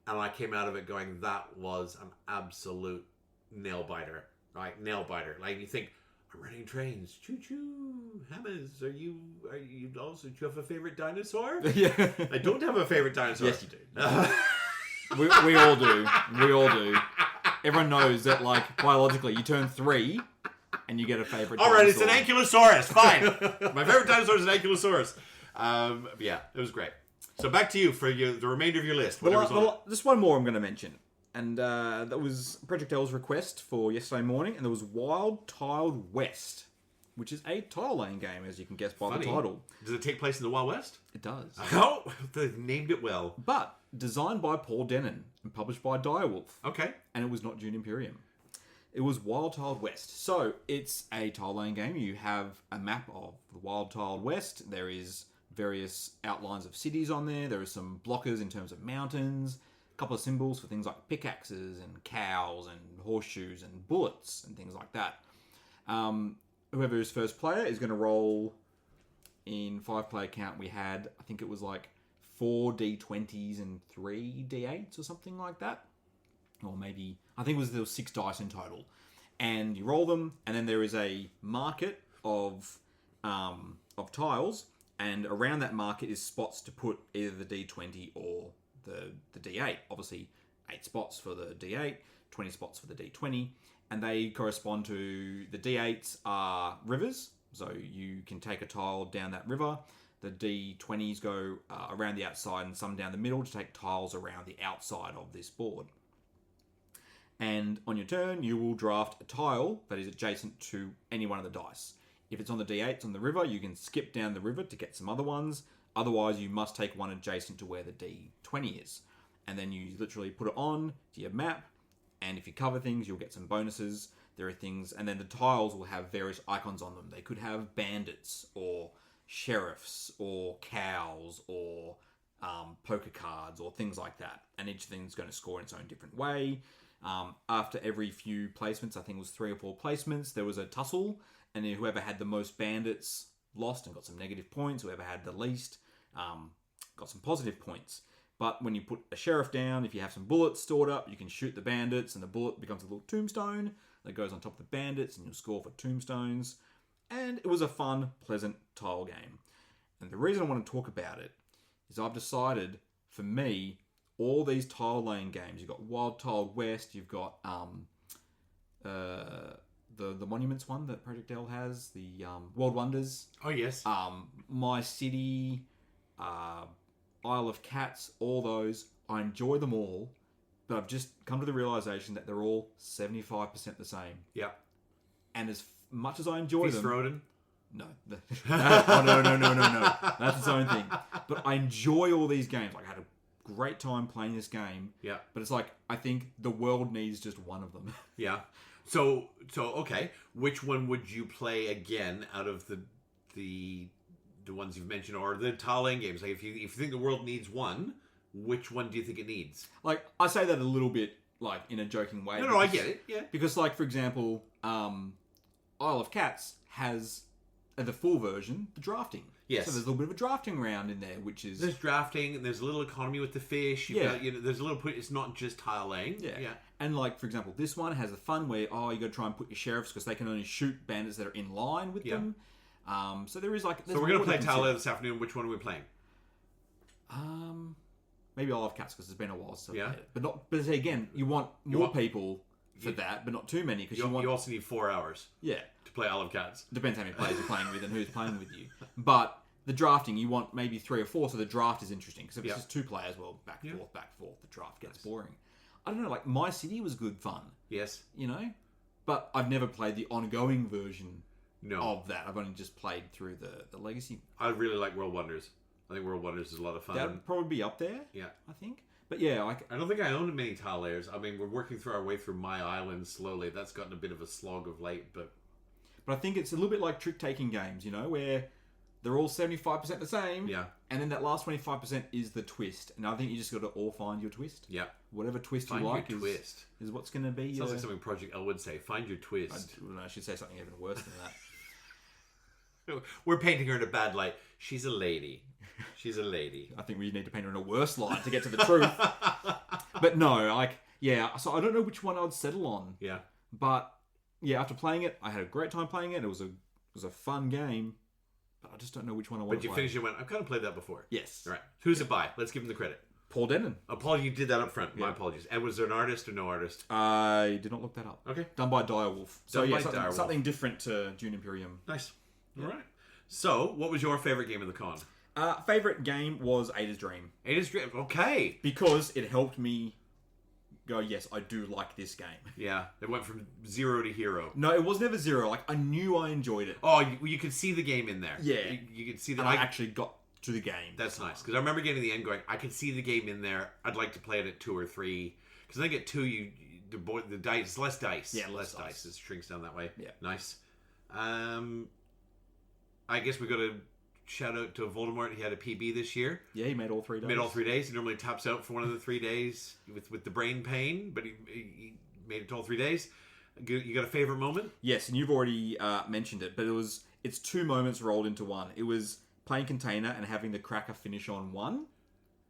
And I came out of it going, that was an absolute nail biter. Right? Nail biter. Like, you think, I'm running trains. Choo-choo. Hammers, are you also, do you have a favorite dinosaur? Yeah. I don't have a favorite dinosaur. Yes, you do. we all do. We all do. Everyone knows that, like, biologically, you turn 3 and you get a favorite dinosaur. All right, it's an ankylosaurus. Fine. My favorite dinosaur is an ankylosaurus. Yeah, it was great. So back to you for the remainder of your list. Just one more I'm going to mention. And that was Project L's request for yesterday morning. And there was Wild Tiled West, which is a tile laying game, as you can guess by the title. Does it take place in the Wild West? It does. Oh, they've named it well. But designed by Paul Denon and published by Direwolf. Okay. And it was not Dune Imperium. It was Wild Tiled West. So it's a tile laying game. You have a map of the Wild Tiled West. There is various outlines of cities on there. There are some blockers in terms of mountains. A couple of symbols for things like pickaxes and cows and horseshoes and bullets and things like that. Whoever is first player is going to roll in 5-player count. We had, I think it was like 4 D20s and 3 D8s or something like that. Or maybe, I think there was 6 dice in total. And you roll them, and then there is a market of tiles, and around that market is spots to put either the D20 or the D8. Obviously, 8 spots for the D8, 20 spots for the D20, and they correspond to, the D8s are rivers, so you can take a tile down that river. The D20s go around the outside and some down the middle to take tiles around the outside of this board. And on your turn, you will draft a tile that is adjacent to any one of the dice. If it's on the D8s on the river, you can skip down the river to get some other ones. Otherwise, you must take one adjacent to where the D20 is. And then you literally put it on to your map. And if you cover things, you'll get some bonuses. There are things, and then the tiles will have various icons on them. They could have bandits, or sheriffs, or cows, or poker cards, or things like that. And each thing's going to score in its own different way. After every few placements, I think it was 3 or 4 placements, there was a tussle, and then whoever had the most bandits lost and got some negative points. Whoever had the least got some positive points. But when you put a sheriff down, if you have some bullets stored up, you can shoot the bandits, and the bullet becomes a little tombstone that goes on top of the bandits, and you'll score for tombstones. And it was a fun, pleasant tile game. And the reason I want to talk about it is I've decided, for me, all these tile laying games. You've got Wild Tile West. You've got the Monuments one that Project L has. The World Wonders. Oh yes. My City, Isle of Cats. All those. I enjoy them all, but I've just come to the realization that they're all 75% the same. Yeah. And as much as I enjoy Feast them, for Odin. no. Oh, no. That's its own thing. But I enjoy all these games. Like, I had a great time playing this game. Yeah. But it's like, I think the world needs just one of them. Yeah. So okay. Which one would you play again out of the ones you've mentioned, or the tile-laying games? Like, if you think the world needs one, which one do you think it needs? Like, I say that a little bit, like, in a joking way. No, I get it. Yeah. Because, like, for example, Isle of Cats has the full version, the drafting. Yes. So there's a little bit of a drafting round in there, which is... There's drafting, and there's a little economy with the fish. You've got, there's a little... It's not just tile laying. Yeah. And, like, for example, this one has the fun where, you got to try and put your sheriffs because they can only shoot bandits that are in line with them. So there is, like... So we're going to play tile layer this afternoon. Which one are we playing? Maybe Isle of Cats because it's been a while since Yeah. I've played it. But not. But again, you want more people for that, but not too many because You also need 4 hours Yeah. to play Isle of Cats. Depends how many players you're playing with and who's playing with you. But the drafting, you want maybe 3 or 4, so the draft is interesting. Because if it's just 2 players, well, back and forth, the draft gets boring. I don't know, like, My City was good fun. Yes. You know? But I've never played the ongoing version No. of that. I've only just played through the Legacy. I really like World Wonders. I think World Wonders is a lot of fun. That would probably be up there, Yeah. I think. But yeah, I don't think I own many tile layers. I mean, we're working through our way through My Island slowly. That's gotten a bit of a slog of late, but I think it's a little bit like trick-taking games, you know, where they're all 75% the same. Yeah. And then that last 25% is the twist. And I think you just got to all find your twist. Yeah. Whatever twist Find you like your twist. is what's going to be. Sounds like something Project L would say. Find your twist. I should say something even worse than that. We're painting her in a bad light. She's a lady. She's a lady. I think we need to paint her in a worse light to get to the truth. But no, like, yeah, so I don't know which one I'd settle on. Yeah. But yeah, after playing it, I had a great time playing it. It was a fun game. But I just don't know which one I want But to you play. finished it and went, I've kind of played that before. Yes. All right. Who's it by? Let's give him the credit. Paul Denon. Paul, you did that up front. My apologies. And was there an artist or no artist? I did not look that up. Okay. Done by Direwolf. So Done yeah, by Direwolf. something different to Dune Imperium. Nice. All right. So, what was your favorite game of the con? Favorite game was Ada's Dream. Ada's Dream. Okay. Because it helped me go, yes, I do like this game. Yeah. It went from 0 to hero. No, it was never 0. Like, I knew I enjoyed it. Oh, you could see the game in there. Yeah. You could see that. And I actually got to the game. That's nice. Because I remember getting to the end going, I could see the game in there. I'd like to play it at 2 or 3. Because I think at 2, the dice, it's less dice. Yeah, less less dice. It shrinks down that way. Yeah. Nice. I guess we got to shout out to Voldemort. He had a PB this year. Yeah, he made all 3 days. Made all 3 days. He normally taps out for one of the 3 days with the brain pain, but he made it to all 3 days. You got a favorite moment? Yes, and you've already mentioned it, but it's 2 moments rolled into one. It was playing container and having the cracker finish on 1.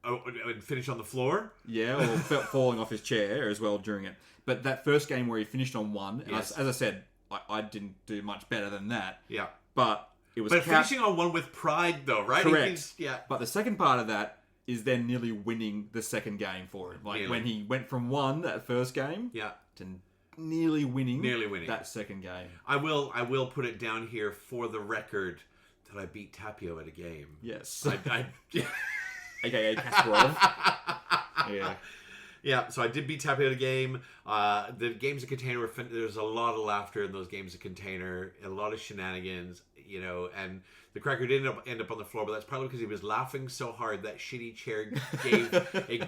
Oh, and finish on the floor? Yeah, or falling off his chair as well during it. But that first game where he finished on 1, and Yes. as I said, I didn't do much better than that. Yeah. But it was... But finishing on 1 with pride, though, right? Correct. Yeah. But the second part of that is then nearly winning the second game for him. Like, Nearly. when he went from 1, that first game, Yeah. to nearly winning that second game. I will put it down here for the record that I beat Tapio at a game. Yes. AKA Kasparov. Yeah. Yeah, so I did beat Tapio at a game. The games of container were there's a lot of laughter in those games of container, a lot of shenanigans, you know, and the cracker did end up on the floor, but that's probably because he was laughing so hard that shitty chair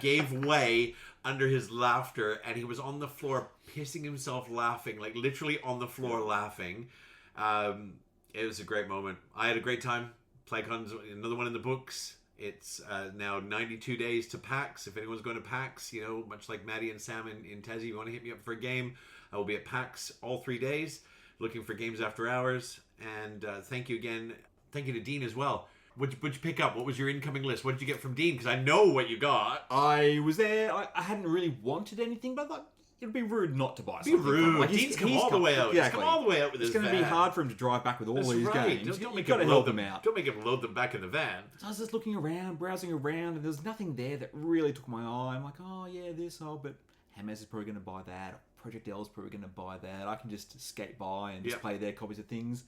gave way under his laughter, and he was on the floor pissing himself laughing, like literally on the floor laughing. It was a great moment. I had a great time. Playcon's another one in the books. It's now 92 days to PAX. If anyone's going to PAX, you know, much like Maddie and Sam in Tassie, you want to hit me up for a game, I will be at PAX all 3 days, looking for games after hours. And thank you again. Thank you to Dean as well. What'd you pick up? What was your incoming list? What did you get from Dean? Because I know what you got. I was there. I hadn't really wanted anything, but I thought, it'd be rude not to buy Be something. rude. Like, Dean's come all the way out. Exactly. He's come all the way out with his It's going to be van. hard for him to drive back with all That's these right. games. Don't You've make got to him help load him out. Don't make him load them back in the van. So I was just looking around, browsing around, and there's nothing there that really took my eye. I'm like, oh yeah, this, but Hermes is probably going to buy that. Project L is probably going to buy that. I can just skate by and just play their copies of things.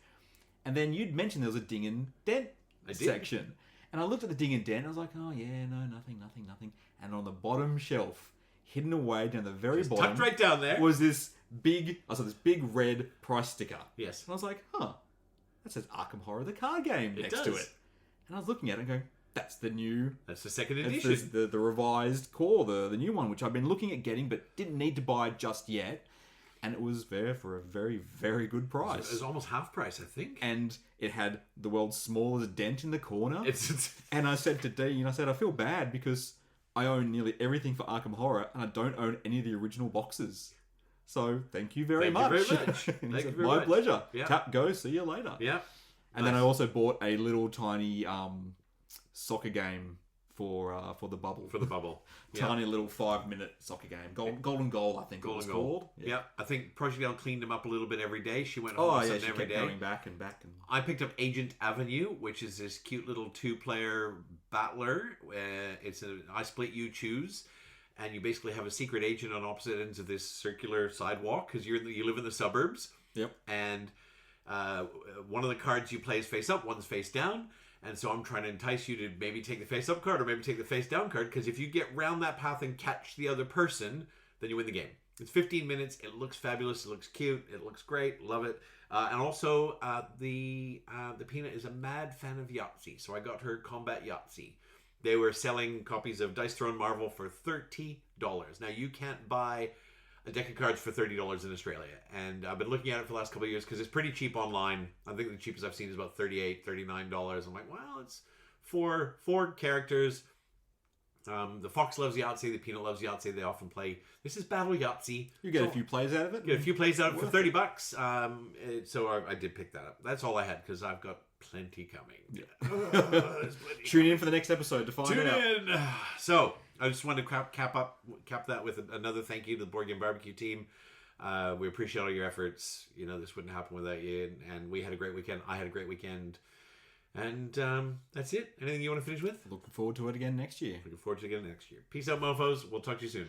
And then you'd mentioned there was a ding and dent section. And I looked at the ding and dent, and I was like, oh yeah, no, nothing. And on the bottom shelf, hidden away down the very Just bottom, tucked right down there. was this big red price sticker. Yes. And I was like, that says Arkham Horror, the card game, next to does. it. And I was looking at it and going, that's the new... That's the second It's edition. the revised core, the new one, which I've been looking at getting, but didn't need to buy just yet. And it was there for a very, very good price. It was almost half price, I think. And it had the world's smallest dent in the corner. It's And I said to Dean, I feel bad because I own nearly everything for Arkham Horror, and I don't own any of the original boxes. So thank you very much. Thank you very much. And he Thank said, you very my much. pleasure. Yeah. Tap, go, see you later. Yeah. And then I also bought a little tiny soccer game for the bubble. For the bubble. Tiny little 5-minute soccer game. Golden Goal, I think it was called. Yeah. I think Project L cleaned him up a little bit every day. She went Oh, home yeah, with she something every kept day. going back and back. I picked up Agent Avenue, which is this cute little 2-player battler. I split you choose, and you basically have a secret agent on opposite ends of this circular sidewalk because you live in the suburbs. Yep. And one of the cards you play is face up, one's face down. And so I'm trying to entice you to maybe take the face up card or maybe take the face down card, because if you get round that path and catch the other person, then you win the game. It's 15 minutes. It looks fabulous. It looks cute. It looks great. Love it. And also, the Peanut is a mad fan of Yahtzee, so I got her Combat Yahtzee. They were selling copies of Dice Throne Marvel for $30. Now, you can't buy a deck of cards for $30 in Australia. And I've been looking at it for the last couple of years because it's pretty cheap online. I think the cheapest I've seen is about $38, $39. I'm like, well, it's four characters. The Fox loves Yahtzee. The Peanut loves Yahtzee. They often play. This is Battle Yahtzee. You get a few plays out of it? Get a few plays out for $30. So I did pick that up. That's all I had because I've got plenty coming. Yeah. There's plenty. Tune in for the next episode to find Tune out. in. So I just wanted to cap that with another thank you to the Board Game Barbecue team. We appreciate all your efforts. You know, this wouldn't happen without you. And we had a great weekend. I had a great weekend. And that's it. Anything you want to finish with? Looking forward to it again next year. Looking forward to it again next year. Peace out, mofos. We'll talk to you soon.